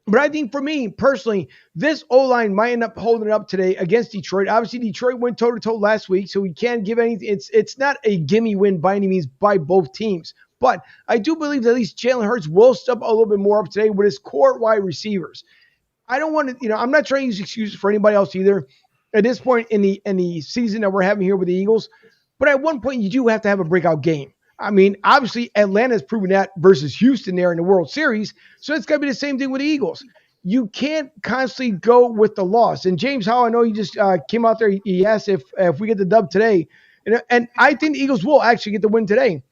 But I think for me, personally, this O-line might end up holding it up today against Detroit. Obviously, Detroit went toe-to-toe last week, so we can't give anything. It's not a gimme win by any means by both teams. But I do believe that at least Jalen Hurts will step a little bit more up today with his core wide receivers. I don't want to, I'm not trying to use excuses for anybody else either at this point in the season that we're having here with the Eagles. But at one point, you do have to have a breakout game. I mean, obviously, Atlanta's proven that versus Houston there in the World Series. So it's going to be the same thing with the Eagles. You can't constantly go with the loss. And James Howe, I know you just came out there. He asked if we get the dub today. And I think the Eagles will actually get the win today.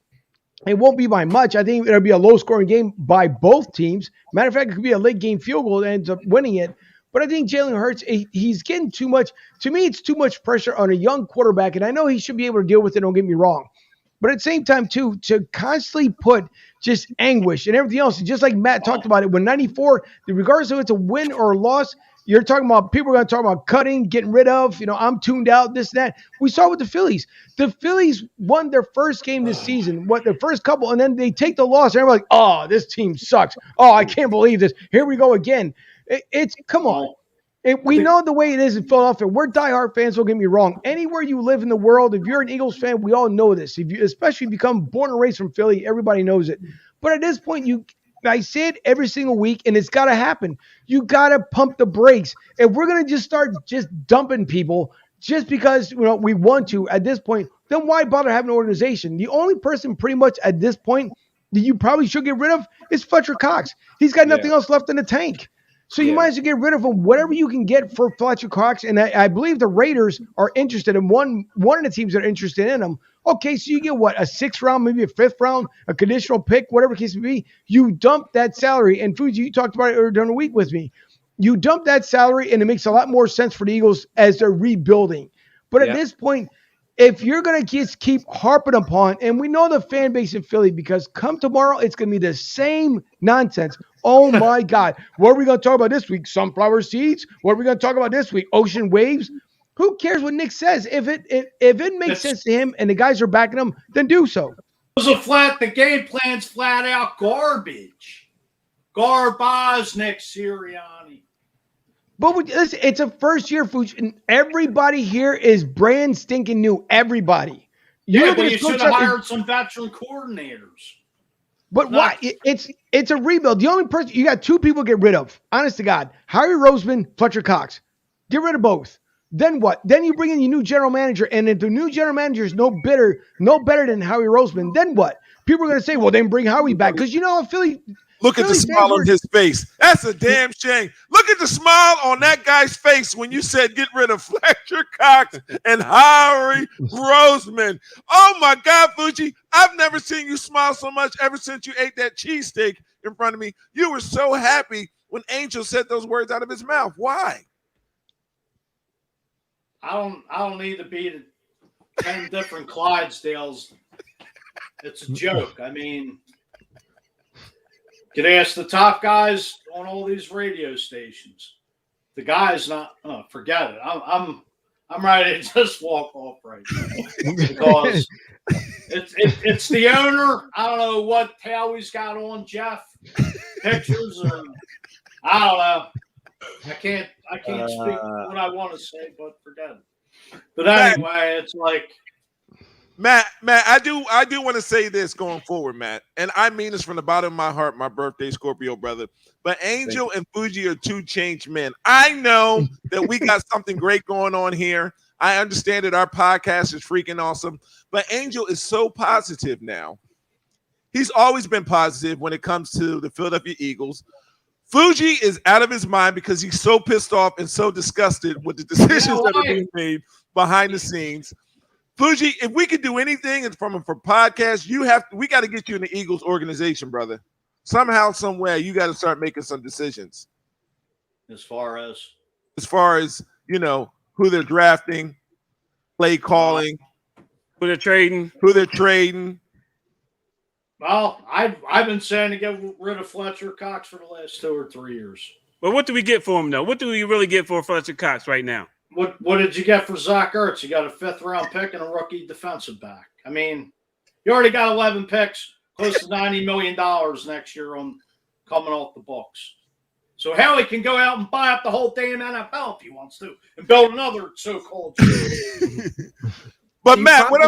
It won't be by much. I think it'll be a low-scoring game by both teams. Matter of fact, it could be a late-game field goal that ends up winning it. But I think Jalen Hurts, he's getting too much. To me, it's too much pressure on a young quarterback, and I know he should be able to deal with it, don't get me wrong. But at the same time, too, to constantly put just anguish and everything else, just like Matt talked about it, when 94, regardless of it's a win or a loss, you're talking about people are going to talk about cutting, getting rid of, I'm tuned out, this and that. We saw with the Phillies. The Phillies won their first game this season, the first couple, and then they take the loss. And everybody's like, oh, this team sucks. Oh, I can't believe this. Here we go again. Come on. We know the way it is in Philadelphia. We're diehard fans, don't get me wrong. Anywhere you live in the world, if you're an Eagles fan, we all know this. If you especially become born and raised from Philly, everybody knows it. But at this point, I say it every single week, and it's got to happen. You got to pump the brakes. If we're going to just start just dumping people just because we want to at this point, then why bother having an organization? The only person pretty much at this point that you probably should get rid of is Fletcher Cox. He's got nothing else left in the tank. So you might as well get rid of him, whatever you can get for Fletcher Cox. And I believe the Raiders are interested in one of the teams that are interested in him. Okay, so you get what, a 6th round, maybe a 5th round, a conditional pick, whatever the case may be. You dump that salary. And Fuji, you talked about it earlier during the week with me. You dump that salary, and it makes a lot more sense for the Eagles as they're rebuilding. But at this point, if you're going to just keep harping upon, and we know the fan base in Philly, because come tomorrow, it's going to be the same nonsense. Oh, my God. What are we going to talk about this week? Sunflower seeds? What are we going to talk about this week? Ocean waves? Who cares what Nick says? If it makes sense to him and the guys are backing him, then do so. The game plan's flat out garbage. Garbage, Nick Sirianni. But listen, it's a first year, Fuji, and everybody here is brand stinking new. Everybody. But you should have hired some veteran coordinators. But why? It's a rebuild. The only person you got 2 people to get rid of. Honest to God, Harry Roseman, Fletcher Cox. Get rid of both. Then what? Then you bring in your new general manager, and if the new general manager is no better than Howie Roseman, then what? People are going to say, well, then bring Howie back. Because Philly. Look at the smile on his face. That's a damn shame. Look at the smile on that guy's face when you said get rid of Fletcher Cox and Howie Roseman. Oh, my God, Fuji. I've never seen you smile so much ever since you ate that cheesesteak in front of me. You were so happy when Angel said those words out of his mouth. Why? I don't need to be 10 different Clydesdales. It's a joke. I mean, you could ask the top guys on all these radio stations. the guy's not. Oh, forget it. I'm ready to just walk off right now because it's the owner. I don't know what tail he's got on, Jeff. Pictures or I don't know. I can't speak what I want to say, but forget it. But anyway, it's like Matt, I do want to say this going forward, Matt, and I mean this from the bottom of my heart, my birthday Scorpio brother. But Angel and Fuji are two changed men. I know that we got something great going on here. I understand that our podcast is freaking awesome, but Angel is so positive now. He's always been positive when it comes to the Philadelphia Eagles. Fuji is out of his mind because he's so pissed off and so disgusted with the decisions that are being made behind the scenes. Fuji, if we could do anything from podcast, we got to get you in the Eagles organization, brother. Somehow, some way, you got to start making some decisions. As far as who they're drafting, play calling, who they're trading. Well, I've been saying to get rid of Fletcher Cox for the last 2 or 3 years. But what do we get for him, though? What do we really get for Fletcher Cox right now? What did you get for Zach Ertz? You got a 5th-round pick and a rookie defensive back. I mean, you already got 11 picks, close to $90 million next year coming off the books. So Howie can go out and buy up the whole damn NFL if he wants to and build another so-called But Matt, what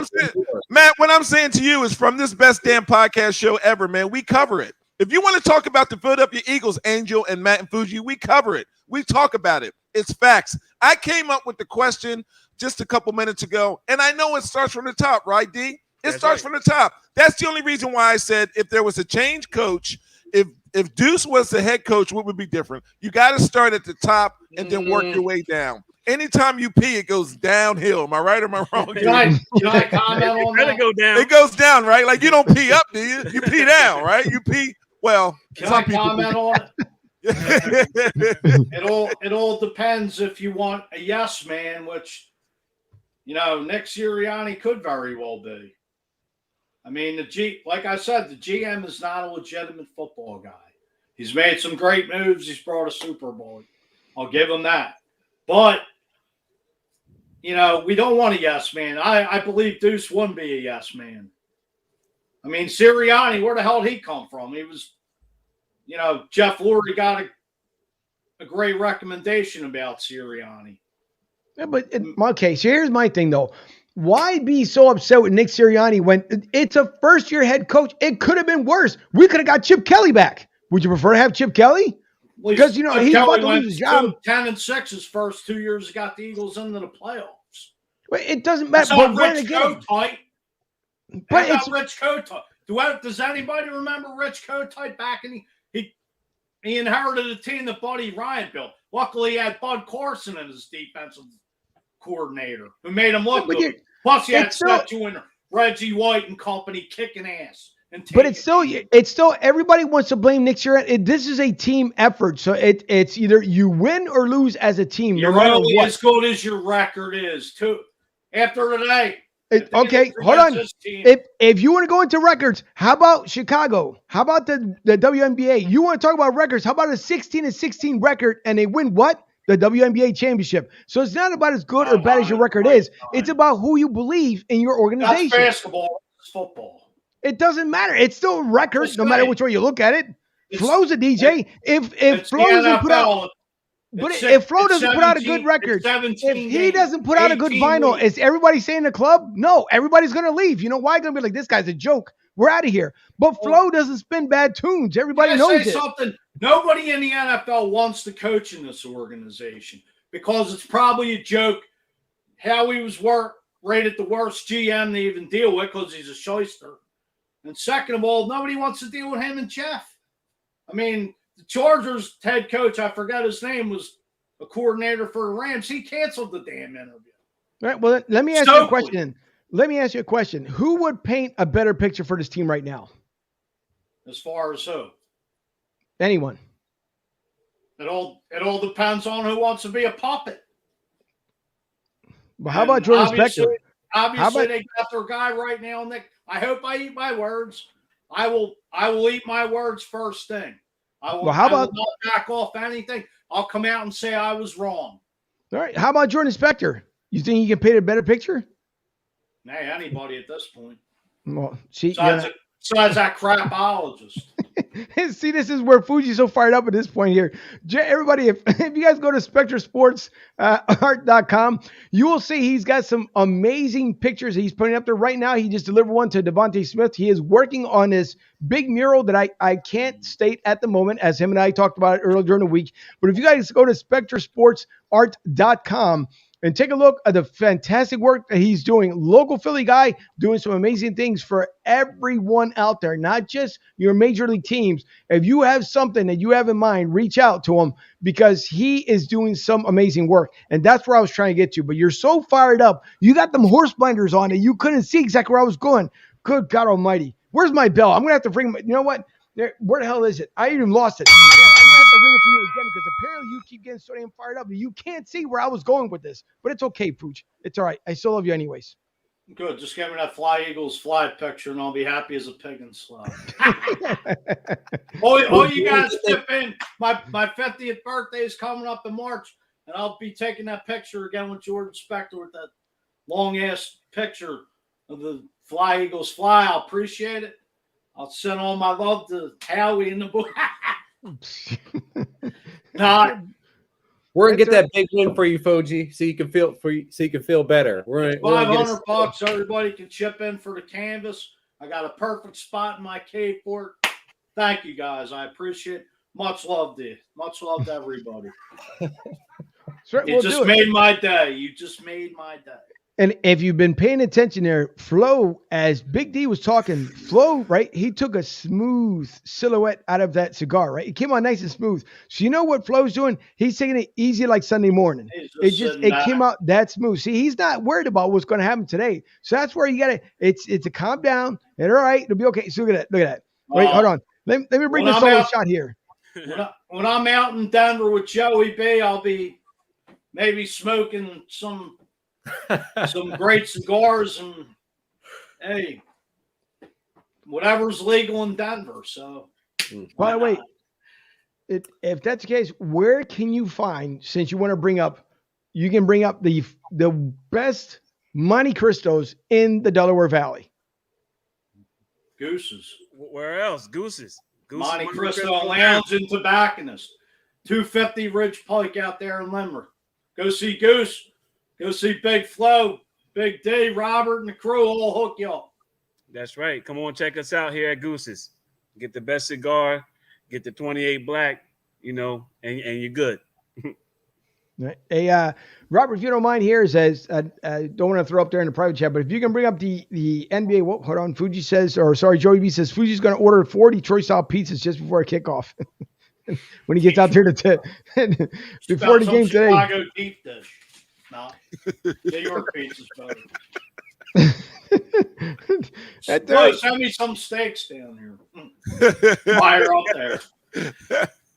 I'm saying to you is from this best damn podcast show ever, man, we cover it. If you want to talk about the Philadelphia Eagles, Angel and Matt and Fuji, we cover it. We talk about it. It's facts. I came up with the question just a couple minutes ago, and I know it starts from the top, right, D? It starts from the top. That's the only reason why I said if there was a change coach, if Deuce was the head coach, what would be different? You got to start at the top and then work your way down. Anytime you pee, it goes downhill. Am I right or am I wrong? Can I comment on that? Go down. It goes down, right? Like you don't pee up, do you? You pee down, right? You pee. Well, can I comment on it? It all depends if you want a yes man, which Nick Sirianni could very well be. I mean, like I said, the GM is not a legitimate football guy. He's made some great moves. He's brought a Super Bowl. I'll give him that. But we don't want a yes man. I believe Deuce wouldn't be a yes man. I mean, Sirianni, where the hell did he come from? He was, Jeff Lurie got a great recommendation about Sirianni. Yeah, but okay, so here's my thing, though. Why be so upset with Nick Sirianni when it's a first-year head coach? It could have been worse. We could have got Chip Kelly back. Would you prefer to have Chip Kelly? Because, he's about to lose his job. 10-6 his first 2 years, got the Eagles into the playoffs. Well, it doesn't matter. But Rich Kotite. But it's Rich Kotite. Does anybody remember Rich Kotite back in he inherited a team that Buddy Ryan built. Luckily, he had Bud Carson as his defensive coordinator, who made him look good. Plus, he had Statue and Reggie White and company kicking ass. But it's still everybody wants to blame Nick Sirianni. This is a team effort, so it's either you win or lose as a team. You're only as good as your record is. Too after today. Okay, hold on. If you want to go into records, how about Chicago? How about the WNBA? You want to talk about records? How about a 16-16 record and they win what? The WNBA championship. So it's not about as good or bad as your record is. It's about who you believe in your organization. That's basketball. It's football. It doesn't matter. It's still a record, no matter which way you look at it. Flo's a DJ. If Flo doesn't put out, if Flo doesn't put out a good record, if he doesn't put out a good vinyl, is everybody saying the club? No, everybody's gonna leave. You know why? Gonna be like, this guy's a joke. We're out of here. But Flo doesn't spin bad tunes. Everybody knows it. Something. Nobody in the NFL wants to coach in this organization because it's probably a joke. Howie was rated the worst GM to even deal with because he's a shyster. And second of all, nobody wants to deal with him and Jeff. I mean, the Chargers head coach, I forgot his name, was a coordinator for the Rams. He canceled the damn interview. All right. Well, let me ask you a question. Let me ask you a question. Who would paint a better picture for this team right now? As far as who? Anyone. It all depends on who wants to be a puppet. Well, how about Jordan Spector? Obviously, they got their guy right now, Nick. I hope I eat my words. I will eat my words first thing. I will, Well, how I will about not back off anything. I'll come out and say I was wrong. all right? How about Jordan Spector? You think you can paint a better picture? Hey, anybody at this point. Well, see, you're not, Besides that crapologist. see, this is where Fuji's so fired up at this point here. Everybody, if you guys go to SpectreSportsArt.com, you will see he's got some amazing pictures he's putting up there right now. He just delivered one to Devontae Smith. He is working on this big mural that I can't state at the moment, as him and I talked about it earlier during the week. But if you guys go to SpectreSportsArt.com, and take a look at the fantastic work that he's doing. Local Philly guy doing some amazing things for everyone out there, not just your major league teams. If you have something that you have in mind, reach out to him because he is doing some amazing work. And that's where I was trying to get to. But you're so fired up. You got them horse blinders on that you couldn't see exactly where I was going. Good God almighty. Where's my bell? I'm going to have to bring my, you know what? Where the hell is it? I even lost it. I'm going to have to ring it for you again because apparently you keep getting so damn fired up. You can't see where I was going with this. But it's okay, Pooch. It's all right. I still love you anyways. Good. Just give me that Fly Eagles fly picture and I'll be happy as a pig in slop. all you guys chip in. My 50th birthday is coming up in March, and I'll be taking that picture again with Jordan Spector with that long-ass picture of the Fly Eagles fly. I'll appreciate it. I'll send all my love to Howie in the book. We're gonna get that big win for you, Fuji, so you can feel better. We're $500. Everybody can chip in for the canvas. I got a perfect spot in my cave for it. Thank you guys. I appreciate it. Much love to you. Much love to everybody. You just made my day. You just made my day. And if you've been paying attention there, Flo, as Big D was talking, Flo, right, he took a smooth silhouette out of that cigar, right? It came out nice and smooth. So you know what Flo's doing? He's taking it easy like Sunday morning. It came out that smooth. See, he's not worried about what's going to happen today. So that's where you got to, it's a calm down and all right, it'll be okay. So look at that. Wait, hold on. Let me bring this solo shot here. When I'm out in Denver with Joey B, I'll be maybe smoking some great cigars and hey, whatever's legal in Denver. So, by the way, if that's the case, where can you find? Since you want to bring up the best Monte Cristos in the Delaware Valley. Goose's. Where else? Goose's. Monte Cristo Lounge and Tobacconist. 250 Ridge Pike out there in Limerick. Go see Goose. Go see Big Flo, Big D, Robert, and the crew. All hook y'all. That's right. Come on, check us out here at Goose's. Get the best cigar, get the 28 black, and you're good. Hey, Robert, if you don't mind here, says, I don't want to throw up there in the private chat, but if you can bring up the NBA, hold on, Fuji says, Joey B says, Fuji's going to order 4 Detroit-style pizzas just before kickoff. When he gets out there before the game today. Chicago deep dish. No, New York pizza's better. Send me some steaks down here. Fire up there.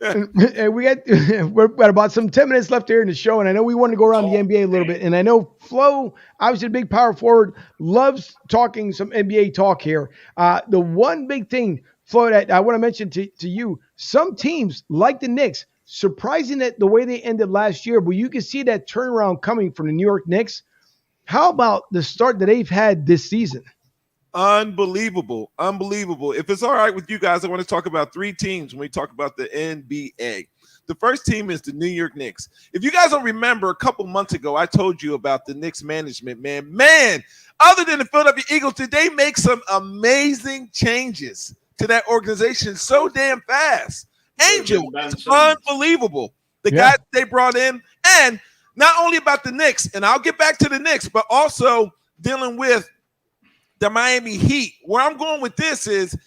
And we're got about some 10 minutes left here in the show, and I know we want to go around the NBA a little bit. And I know Flo, obviously a big power forward, loves talking some NBA talk here. The one big thing, Flo, that I want to mention to you, some teams like the Knicks, surprising that the way they ended last year, but you can see that turnaround coming from the New York Knicks. How about the start that they've had this season? Unbelievable. If it's all right with you guys, I want to talk about 3 teams when we talk about the NBA. The first team is the New York Knicks. If you guys don't remember, a couple months ago, I told you about the Knicks management, man, other than the Philadelphia Eagles, did they make some amazing changes to that organization so damn fast? Angel, it's unbelievable. The guys they brought in, and not only about the Knicks, and I'll get back to the Knicks, but also dealing with the Miami Heat. Where I'm going with this is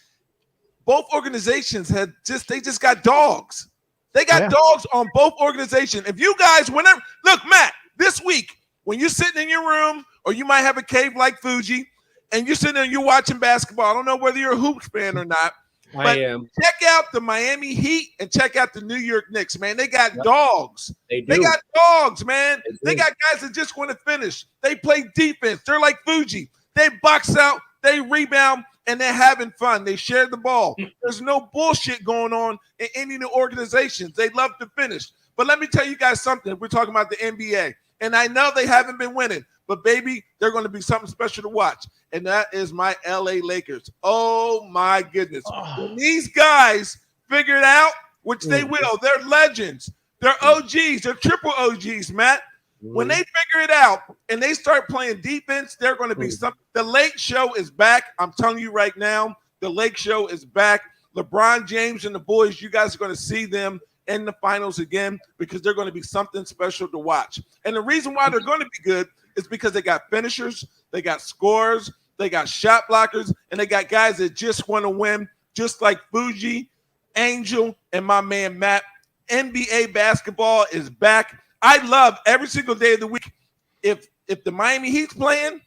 both organizations they just got dogs. They got dogs on both organizations. If you guys, look, Matt, this week, when you're sitting in your room, or you might have a cave like Fuji, and you're sitting there and you're watching basketball, I don't know whether you're a hoops fan or not, I am. Check out the Miami Heat and check out the New York Knicks, man. They got dogs. They got dogs, man. They got guys that just want to finish. They play defense. They're like Fuji. They box out. They rebound. and they're having fun. They share the ball. There's no bullshit going on in any of the organizations. They love to finish. But let me tell you guys something. We're talking about the NBA, and I know they haven't been winning, but baby, they're going to be something special to watch, and that is my LA Lakers. Oh my goodness. When these guys figure it out, which they will, they're legends. They're OGs. They're triple OGs, Matt. When they figure it out and they start playing defense, they're going to be something. The Lake Show is back. I'm telling you right now, the Lake Show is back. LeBron James and the boys, you guys are going to see them in the finals again because they're going to be something special to watch. And the reason why they're going to be good is because they got finishers, they got scorers, they got shot blockers, and they got guys that just want to win, just like Fuji, Angel, and my man Matt. NBA basketball is back. I love every single day of the week. If the Miami Heat's playing,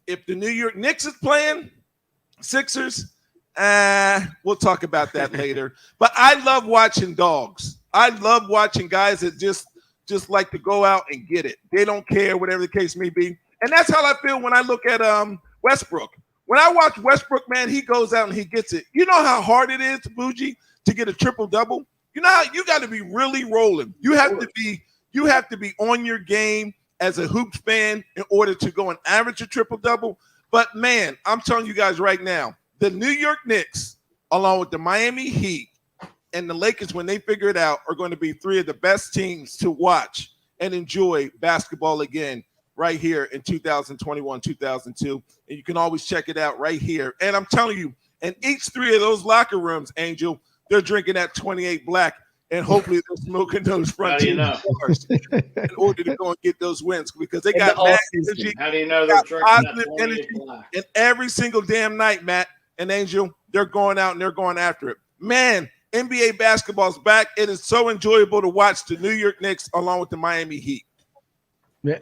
if the New York Knicks is playing, Sixers, we'll talk about that later. But I love watching dogs. I love watching guys that just like to go out and get it. They don't care, whatever the case may be. And that's how I feel when I look at Westbrook. When I watch Westbrook, man, he goes out and he gets it. You know how hard it is, Fuji, to get a triple-double? You know how you got to be really rolling. You have to be on your game as a hoops fan in order to go and average a triple-double. But, man, I'm telling you guys right now, the New York Knicks, along with the Miami Heat and the Lakers, when they figure it out, are going to be three of the best teams to watch and enjoy basketball again right here in 2021, 2002. And you can always check it out right here. And I'm telling you, in each three of those locker rooms, Angel, they're drinking that 28 black, and hopefully they're smoking those front team cigars in order to go and get those wins because they got mad energy. How do you know they're drinking positive that energy black? and every single damn night, Matt and Angel, they're going out and they're going after it. Man, NBA basketball's back. It is so enjoyable to watch the New York Knicks along with the Miami Heat.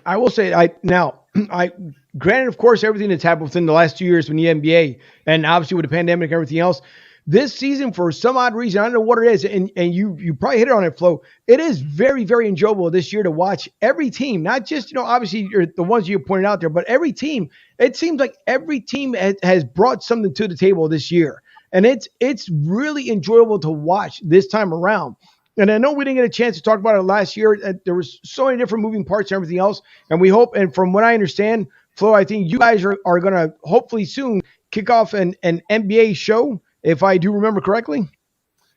I will say, granted, of course, everything that's happened within the last 2 years in the NBA, and obviously with the pandemic and everything else, this season, for some odd reason, I don't know what it is, and you probably hit it on it, Flo. It is very, very enjoyable this year to watch every team, not just, obviously the ones you pointed out there, but every team. It seems like every team has brought something to the table this year, and it's really enjoyable to watch this time around. And I know we didn't get a chance to talk about it last year. There was so many different moving parts and everything else, and we hope, and from what I understand, Flo, I think you guys are going to hopefully soon kick off an NBA show, if I do remember correctly.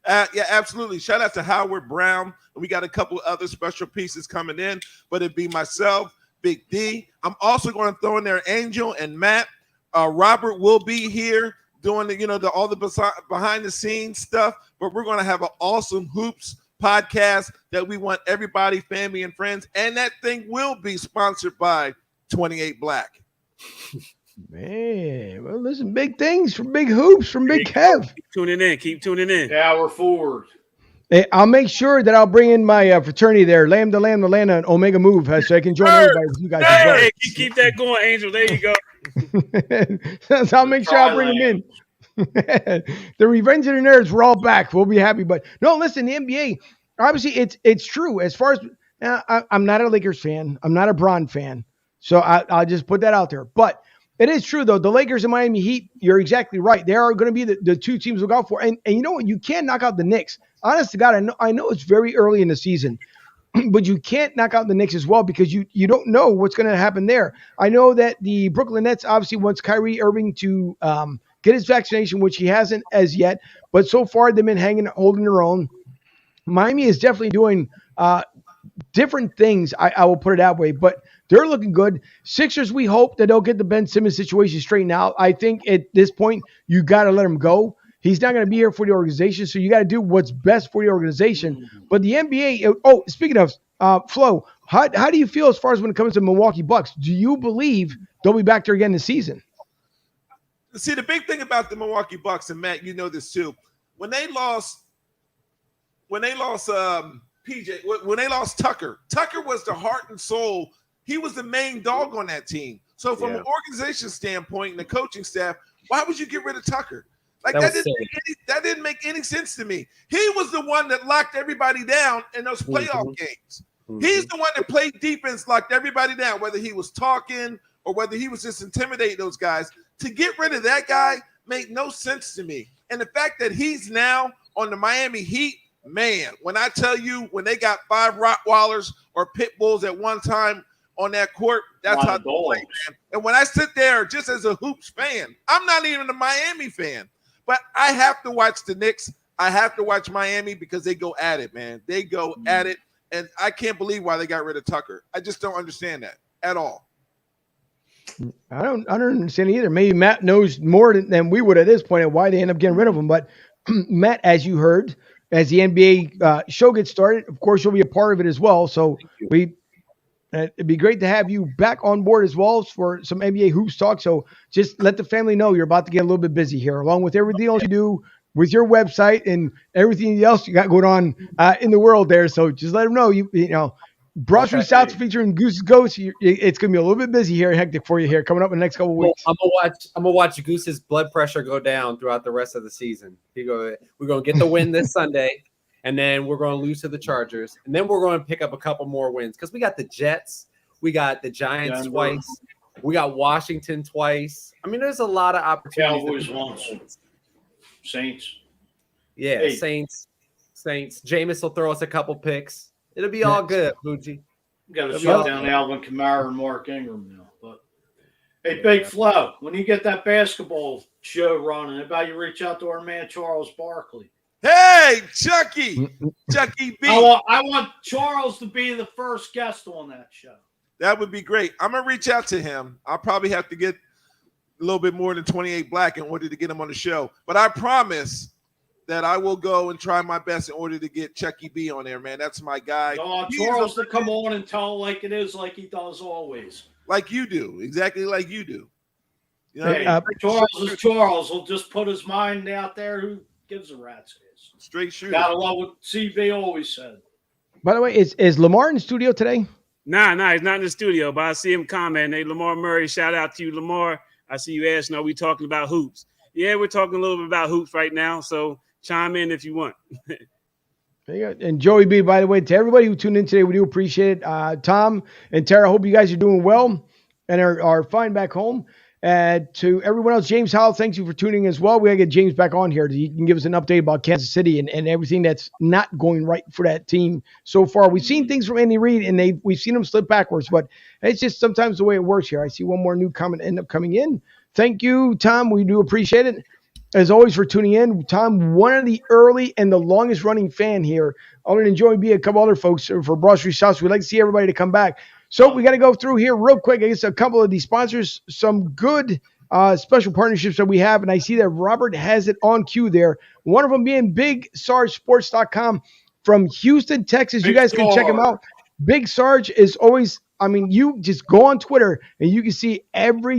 Yeah, absolutely. Shout out to Howard Brown. We got a couple other special pieces coming in, but it'd be myself, Big D. I'm also going to throw in there Angel and Matt. Robert will be here doing all the behind the scenes stuff, but we're going to have an awesome hoops podcast that we want everybody, family and friends, and that thing will be sponsored by 28 Black. Man, well, listen, big things from Big Hoops from Big Kev. Keep tuning in. Yeah, we're forward. Hey, I'll make sure that I'll bring in my fraternity there, Lambda, and Omega Move, so I can join everybody with you guys as well. Hey, keep that going, Angel. There you go. So I'll make sure I'll bring them in. The Revenge of the Nerds, we're all back. We'll be happy. But no, listen, the NBA, obviously it's true. As far as I'm not a Lakers fan. I'm not a Bron fan. So I'll just put that out there. But it is true, though. The Lakers and Miami Heat, you're exactly right. They are going to be the two teams to look out for. And you know what? You can't knock out the Knicks. Honest to God, I know it's very early in the season, but you can't knock out the Knicks as well because you don't know what's going to happen there. I know that the Brooklyn Nets obviously wants Kyrie Irving to get his vaccination, which he hasn't as yet. But so far, they've been holding their own. Miami is definitely doing different things, I will put it that way. But they're looking good. Sixers, we hope that they'll get the Ben Simmons situation straightened out. I think at this point, you got to let him go. He's not going to be here for the organization, so you got to do what's best for the organization. But the NBA, speaking of Flo, how do you feel as far as when it comes to Milwaukee Bucks? Do you believe they'll be back there again this season? See, the big thing about the Milwaukee Bucks, and Matt, you know this too, when they lost Tucker was the heart and soul. He was the main dog on that team. So from an organization standpoint and the coaching staff, why would you get rid of Tucker? Like that didn't make any sense to me. He was the one that locked everybody down in those playoff games. He's the one that played defense, locked everybody down, whether he was talking or whether he was just intimidating those guys. To get rid of that guy, made no sense to me. And the fact that he's now on the Miami Heat, man, when I tell you, when they got 5 Rottweilers or pit bulls at one time on that court, that's how they play, man. And when I sit there just as a hoops fan, I'm not even a Miami fan, but I have to watch the Knicks. I have to watch Miami because they go at it, man. They go at it, and I can't believe why they got rid of Tucker. I just don't understand that at all. I don't understand either. Maybe Matt knows more than we would at this point and why they end up getting rid of him. But Matt, as you heard, as the NBA show gets started, of course, you'll be a part of it as well. So it'd be great to have you back on board as well for some NBA hoops talk. So just let the family know you're about to get a little bit busy here, along with everything else you do with your website and everything else you got going on in the world there. So just let them know, you know, Broad Street South featuring Goose Ghost. It's going to be a little bit busy here, hectic for you here coming up in the next couple of weeks. I'm gonna watch Goose's blood pressure go down throughout the rest of the season. We're going to get the win this Sunday, and then we're going to lose to the Chargers, and then we're going to pick up a couple more wins because we got the Jets, we got the Giants twice, we got Washington twice. I mean, there's a lot of opportunities. Cowboys once. Saints. Yeah, hey. Saints. Jameis will throw us a couple picks. It'll be all good, Fuji. Got to shut down Alvin Kamara and Mark Ingram now. But hey, Big Flo, when you get that basketball show running, how about you reach out to our man Charles Barkley? Hey, Chucky B. I want Charles to be the first guest on that show. That would be great. I'm gonna reach out to him. I'll probably have to get a little bit more than 28 black in order to get him on the show. But I promise that I will go and try my best in order to get Chucky B on there, man. That's my guy. Charles to come on and tell like it is, like he does always. Like you do. Exactly like you do. You know, hey, Charles is Charles. He'll just put his mind out there. Who gives a rat's ass? Straight shooter. Gotta love what CB always said. By the way, is Lamar in the studio today? Nah, he's not in the studio, but I see him comment. Hey, Lamar Murray, shout out to you, Lamar. I see you asking, are we talking about hoops? Yeah, we're talking a little bit about hoops right now, so chime in if you want. There you go. And Joey B, by the way, to everybody who tuned in today, we do appreciate it. Tom and Tara, hope you guys are doing well and are fine back home. To everyone else, James Howell, thanks you for tuning in as well. We got to get James back on here. He can give us an update about Kansas City and everything that's not going right for that team so far. We've seen things from Andy Reid, and we've seen them slip backwards, but it's just sometimes the way it works here. I see one more new comment end up coming in. Thank you, Tom. We do appreciate it. As always, for tuning in. Tom, one of the early and the longest running fan here. I'm going to enjoy being a couple other folks for Broad Street South. We'd like to see everybody to come back. So we got to go through here real quick. I guess a couple of these sponsors, some good special partnerships that we have. And I see that Robert has it on cue there. One of them being BigSargeSports.com from Houston, Texas. You guys can check him out. Big Sarge is always, I mean, you just go on Twitter and you can see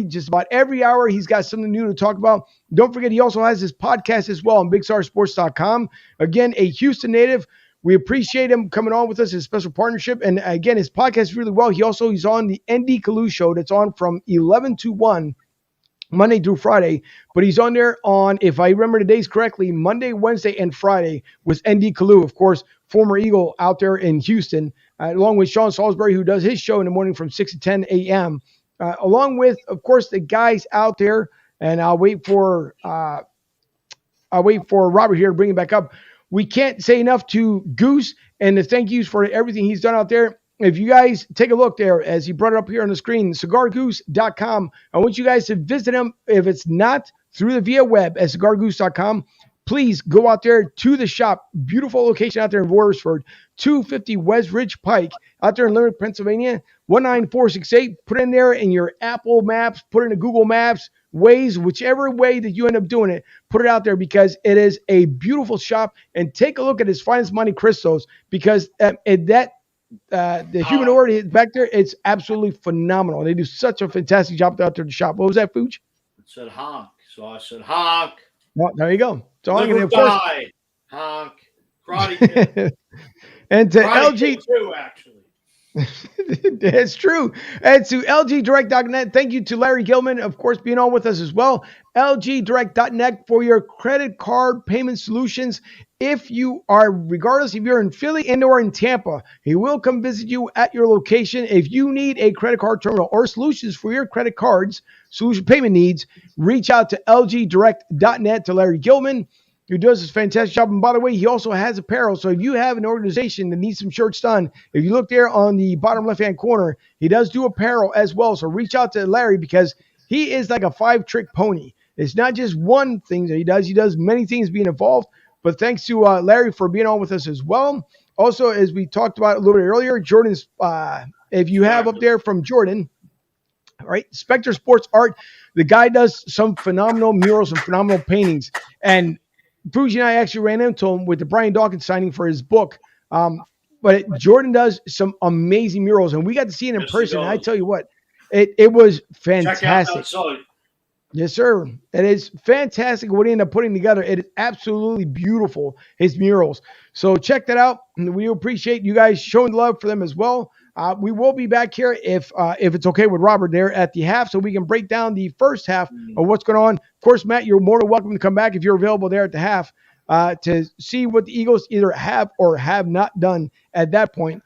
just about every hour he's got something new to talk about. Don't forget, he also has his podcast as well on BigSargeSports.com. Again, a Houston native. We appreciate him coming on with us, his special partnership. And again, his podcast is really well. He's on the ND Kalu show that's on from 11 to 1, Monday through Friday. But he's on there on, if I remember the days correctly, Monday, Wednesday, and Friday with ND Kalu, of course, former Eagle out there in Houston, along with Sean Salisbury, who does his show in the morning from 6 to 10 a.m., along with, of course, the guys out there. And I'll wait for Robert here to bring it back up. We can't say enough to Goose and the thank yous for everything he's done out there. If you guys take a look there, as he brought it up here on the screen, cigargoose.com. I want you guys to visit him. If it's not through the via web at cigargoose.com, please go out there to the shop. Beautiful location out there in Royersford, 250 West Ridge Pike, out there in Limerick, Pennsylvania, 19468. Put in there in your Apple Maps, put it in Google Maps, Waze, whichever way that you end up doing it, put it out there because it is a beautiful shop. And take a look at his finest Monte Cristos because the humidor back there, it's absolutely phenomenal. They do such a fantastic job out there at the shop. What was that, Fuj? It said honk. So I said honk. Well, there you go. So I'm going to honk. Karate Kid. And to Karate LG Kid too, actually. It's true. And to LGDirect.net, thank you to Larry Gilman, of course, being on with us as well. LGDirect.net for your credit card payment solutions. regardless if you're in Philly and or in Tampa, he will come visit you at your location. If you need a credit card terminal or solutions for your credit cards, solution payment needs, reach out to lgdirect.net to Larry Gilman, who does this fantastic job. And by the way, he also has apparel. So if you have an organization that needs some shirts done, if you look there on the bottom left-hand corner, he does do apparel as well. So reach out to Larry because he is like a 5-trick pony. It's not just one thing that he does. He does many things being involved. But thanks to Larry for being on with us as well. Also, as we talked about a little bit earlier, Jordan's, if you have up there from Jordan, all right, Spectre Sports Art, the guy does some phenomenal murals and phenomenal paintings. And Fuji and I actually ran into him with the Brian Dawkins signing for his book. But Jordan does some amazing murals, and we got to see it in person. And I tell you what, it was fantastic. Check out that site. Yes, sir. It is fantastic what he ended up putting together. It is absolutely beautiful, his murals. So check that out. And we appreciate you guys showing love for them as well. We will be back here if it's okay with Robert there at the half so we can break down the first half of what's going on. Of course, Matt, you're more than welcome to come back if you're available there at the half to see what the Eagles either have or have not done at that point.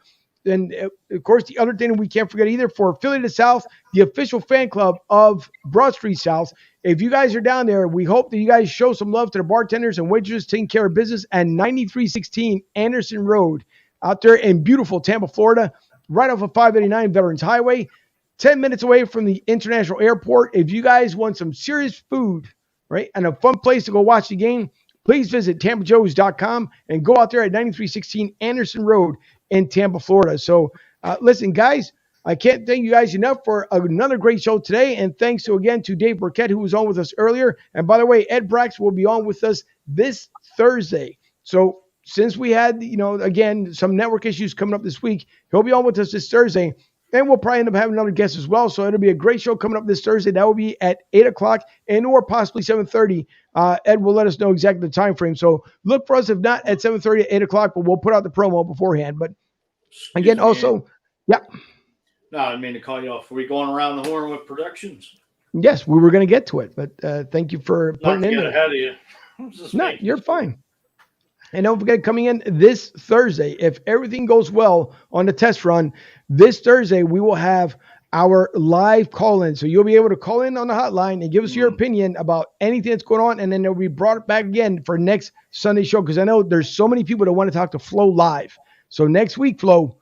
And, of course, the other thing we can't forget either, for Philly to South, the official fan club of Broad Street South. If you guys are down there, we hope that you guys show some love to the bartenders and waitresses taking care of business at 9316 Anderson Road out there in beautiful Tampa, Florida, right off of 589 Veterans Highway, 10 minutes away from the International Airport. If you guys want some serious food, right, and a fun place to go watch the game, please visit TampaJoes.com and go out there at 9316 Anderson Road in Tampa, Florida. So, listen, guys, I can't thank you guys enough for another great show today. And thanks again to Dave Burkett, who was on with us earlier. And by the way, Ed Brax will be on with us this Thursday. So since we had, again, some network issues coming up this week, he'll be on with us this Thursday. And we'll probably end up having another guest as well. So it'll be a great show coming up this Thursday. That will be at 8 o'clock and or possibly 7:30. Ed will let us know exactly the time frame. So look for us, if not at 7:30 at 8 o'clock, but we'll put out the promo beforehand. But again, also, yeah. No, I didn't mean to call you off. Are we going around the horn with predictions? Yes, we were going to get to it. But thank you for putting in there. Ahead of you. No, you're fine. And don't forget, coming in this Thursday, if everything goes well on the test run, this Thursday we will have our live call-in. So you'll be able to call in on the hotline and give us your opinion about anything that's going on, and then it'll be brought back again for next Sunday show, because I know there's so many people that want to talk to Flo live. So next week, Flo,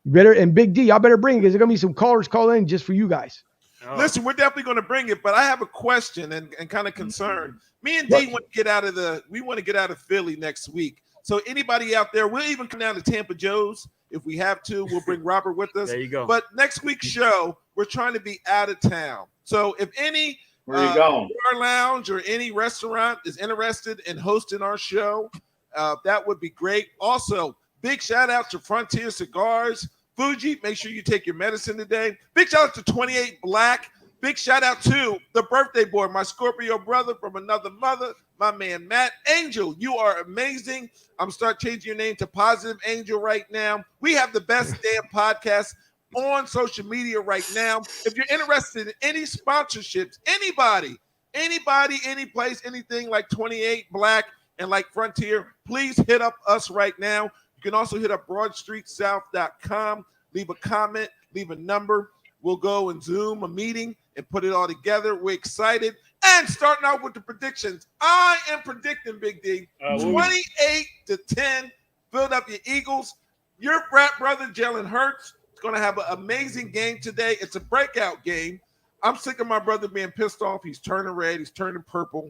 you better, and Big D, y'all better bring it, because there's going to be some callers call in just for you guys. Oh. Listen, we're definitely going to bring it, but I have a question and kind of concern. Me and D want to get out of Philly next week. So anybody out there, we'll even come down to Tampa Joe's if we have to. We'll bring Robert with us. There you go. But next week's show, we're trying to be out of town. So if any bar lounge or any restaurant is interested in hosting our show, that would be great. Also, big shout out to Frontier Cigars. Fuji, make sure you take your medicine today. Big shout out to 28 Black. Big shout out to the birthday boy, my Scorpio brother from another mother, my man Matt. Angel, you are amazing. I'm start changing your name to Positive Angel right now. We have the best damn podcast on social media right now. If you're interested in any sponsorships, anybody, any place, anything like 28 Black and like Frontier, please hit up us right now. You can also hit up BroadStreetSouth.com. Leave a comment, leave a number. We'll go and Zoom a meeting and put it all together. We're excited. And starting out with the predictions, I am predicting, Big D, 28-10, Philadelphia Eagles. Your frat brother, Jalen Hurts, is going to have an amazing game today. It's a breakout game. I'm sick of my brother being pissed off. He's turning red. He's turning purple.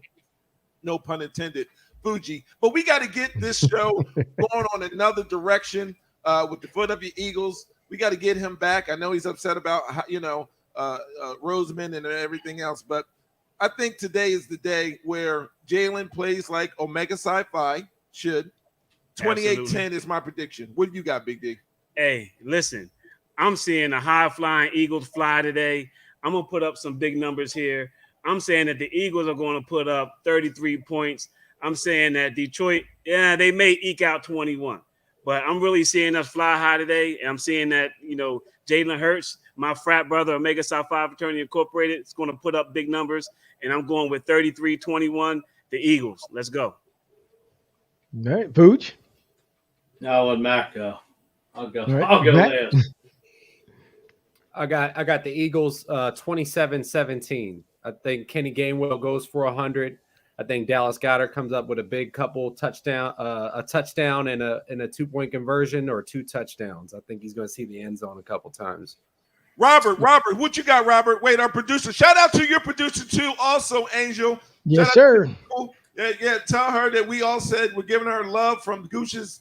No pun intended. Fuji. But we got to get this show going on another direction with the Philadelphia Eagles. We got to get him back. I know he's upset about, Roseman and everything else, but I think today is the day where Jalen plays like Omega Sci-Fi should. 28-10 is my prediction. What do you got, Big D? Hey, listen, I'm seeing the high-flying Eagles fly today. I'm going to put up some big numbers here. I'm saying that the Eagles are going to put up 33 points. I'm saying that Detroit, they may eke out 21. But I'm really seeing us fly high today. And I'm seeing that, Jalen Hurts, my frat brother, Omega Psi Phi Fraternity Incorporated, is going to put up big numbers. And I'm going with 33-21, the Eagles. Let's go. All right, Pooch. No, I'll let Matt go. I'll go. Right. I'll go Matt? last. I got the Eagles 27-17. I think Kenny Gainwell goes for 100. I think Dallas Goedert comes up with a big couple touchdown, a touchdown and a 2-point conversion or 2 touchdowns. I think he's going to see the end zone a couple times. Robert, what you got, Robert? Wait, our producer. Shout out to your producer too, also Angel. Yes, Shout sir. Yeah. Tell her that we all said we're giving her love from Goose's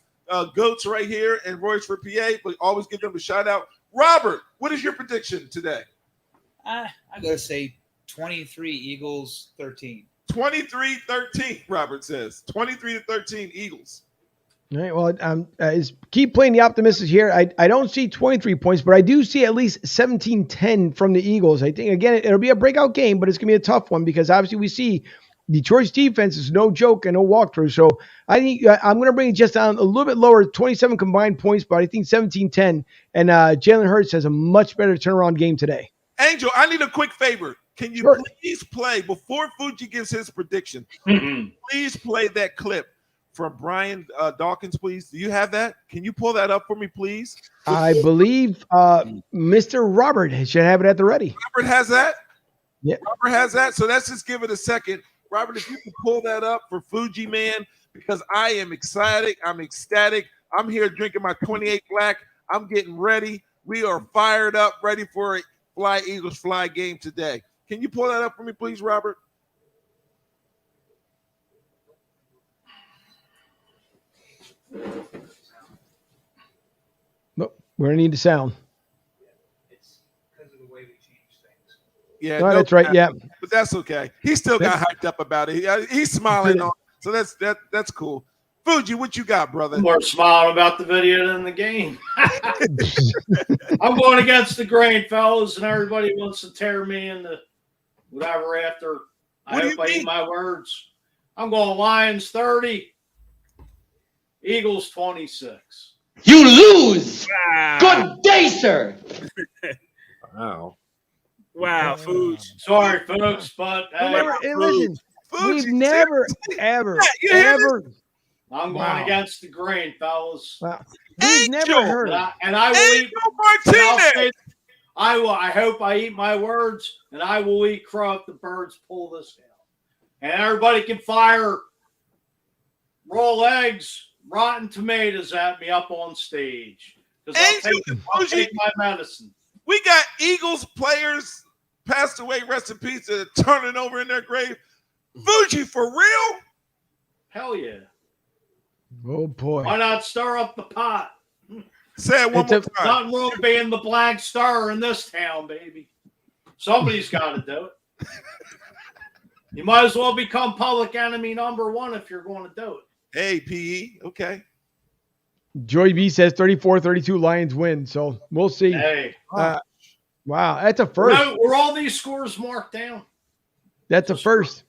goats right here in Royceford, PA. But always give them a shout out. Robert, what is your prediction today? I gotta say 23 Eagles, 13. 23-13, Robert says. 23-13 Eagles. All right, well, keep playing the optimistic here. I don't see 23 points, but I do see at least 17-10 from the Eagles. I think, again, it'll be a breakout game, but it's going to be a tough one because obviously we see Detroit's defense is no joke and no walkthrough. So I think I'm going to bring it just down a little bit lower, 27 combined points, but I think 17-10. And Jalen Hurts has a much better turnaround game today. Angel, I need a quick favor. Can you please play, before Fuji gives his prediction, please play that clip from Brian Dawkins, please? Do you have that? Can you pull that up for me, please? I believe Mr. Robert should have it at the ready. Robert has that? Yeah. Robert has that? So let's just give it a second. Robert, if you can pull that up for Fuji, man, because I am excited. I'm ecstatic. I'm here drinking my 28 Black. I'm getting ready. We are fired up, ready for a Fly Eagles Fly game today. Can you pull that up for me, please, Robert? Nope, we're going to need the sound. It's because of the way we change things. Yeah, no, that's right. Yeah, but that's okay. He still got hyped up about it. He's smiling on, so that's cool. Fuji, what you got, brother? I'm more smiling about the video than the game. I'm going against the grain, fellas, and everybody wants to tear me into whatever after. I hope I eat my words. I'm going Lions 30, Eagles 26. You lose. Wow. Good day, sir. Wow. Wow, Fuji. Sorry, folks, but listen, we've never, ever. I'm going against the grain, fellas. Wow. We've never heard. And I will eat. I hope I eat my words, and I will eat crow if the birds pull this down. And everybody can fire raw eggs, rotten tomatoes at me up on stage. Because I'll take my medicine. We got Eagles players passed away, rest in peace, that are turning over in their grave. Fuji, for real? Hell yeah. Oh, boy. Why not stir up the pot? Say it one more time. Nothing wrong being the black star in this town, baby. Somebody's got to do it. You might as well become public enemy number 1 if you're going to do it. Hey, PE. Okay. Joy B says 34-32 Lions win. So we'll see. Hey. Wow. That's a first. Were all these scores marked down? That's a first.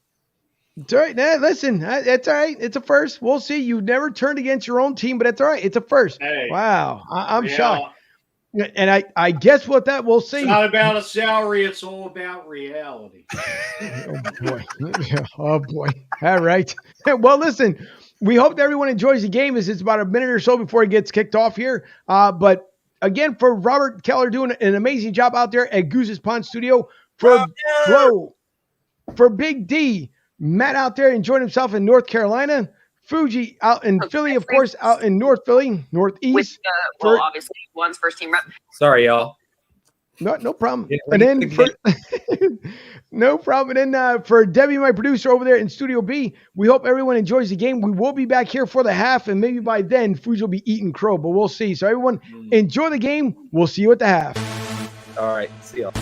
It's all right. Nah, listen, that's all right. It's a first. We'll see. You never turned against your own team, but that's all right. It's a first. Hey, wow. I'm shocked. And I guess what that we'll see. It's not about a salary. It's all about reality. Oh, boy. Oh, boy. All right. Well, listen, we hope that everyone enjoys the game as it's about a minute or so before it gets kicked off here. But again, for Robert Keller doing an amazing job out there at Goose's Pond Studio, for Flo, for Big D, Matt out there enjoying himself in North Carolina, Fuji out in Philly, of course, out in North Philly, Northeast. Well, obviously, one's first team rep. Sorry, y'all. No problem. And then no problem. And then for Debbie, my producer over there in Studio B, we hope everyone enjoys the game. We will be back here for the half, and maybe by then, Fuji will be eating crow, but we'll see. So everyone enjoy the game. We'll see you at the half. All right. See y'all.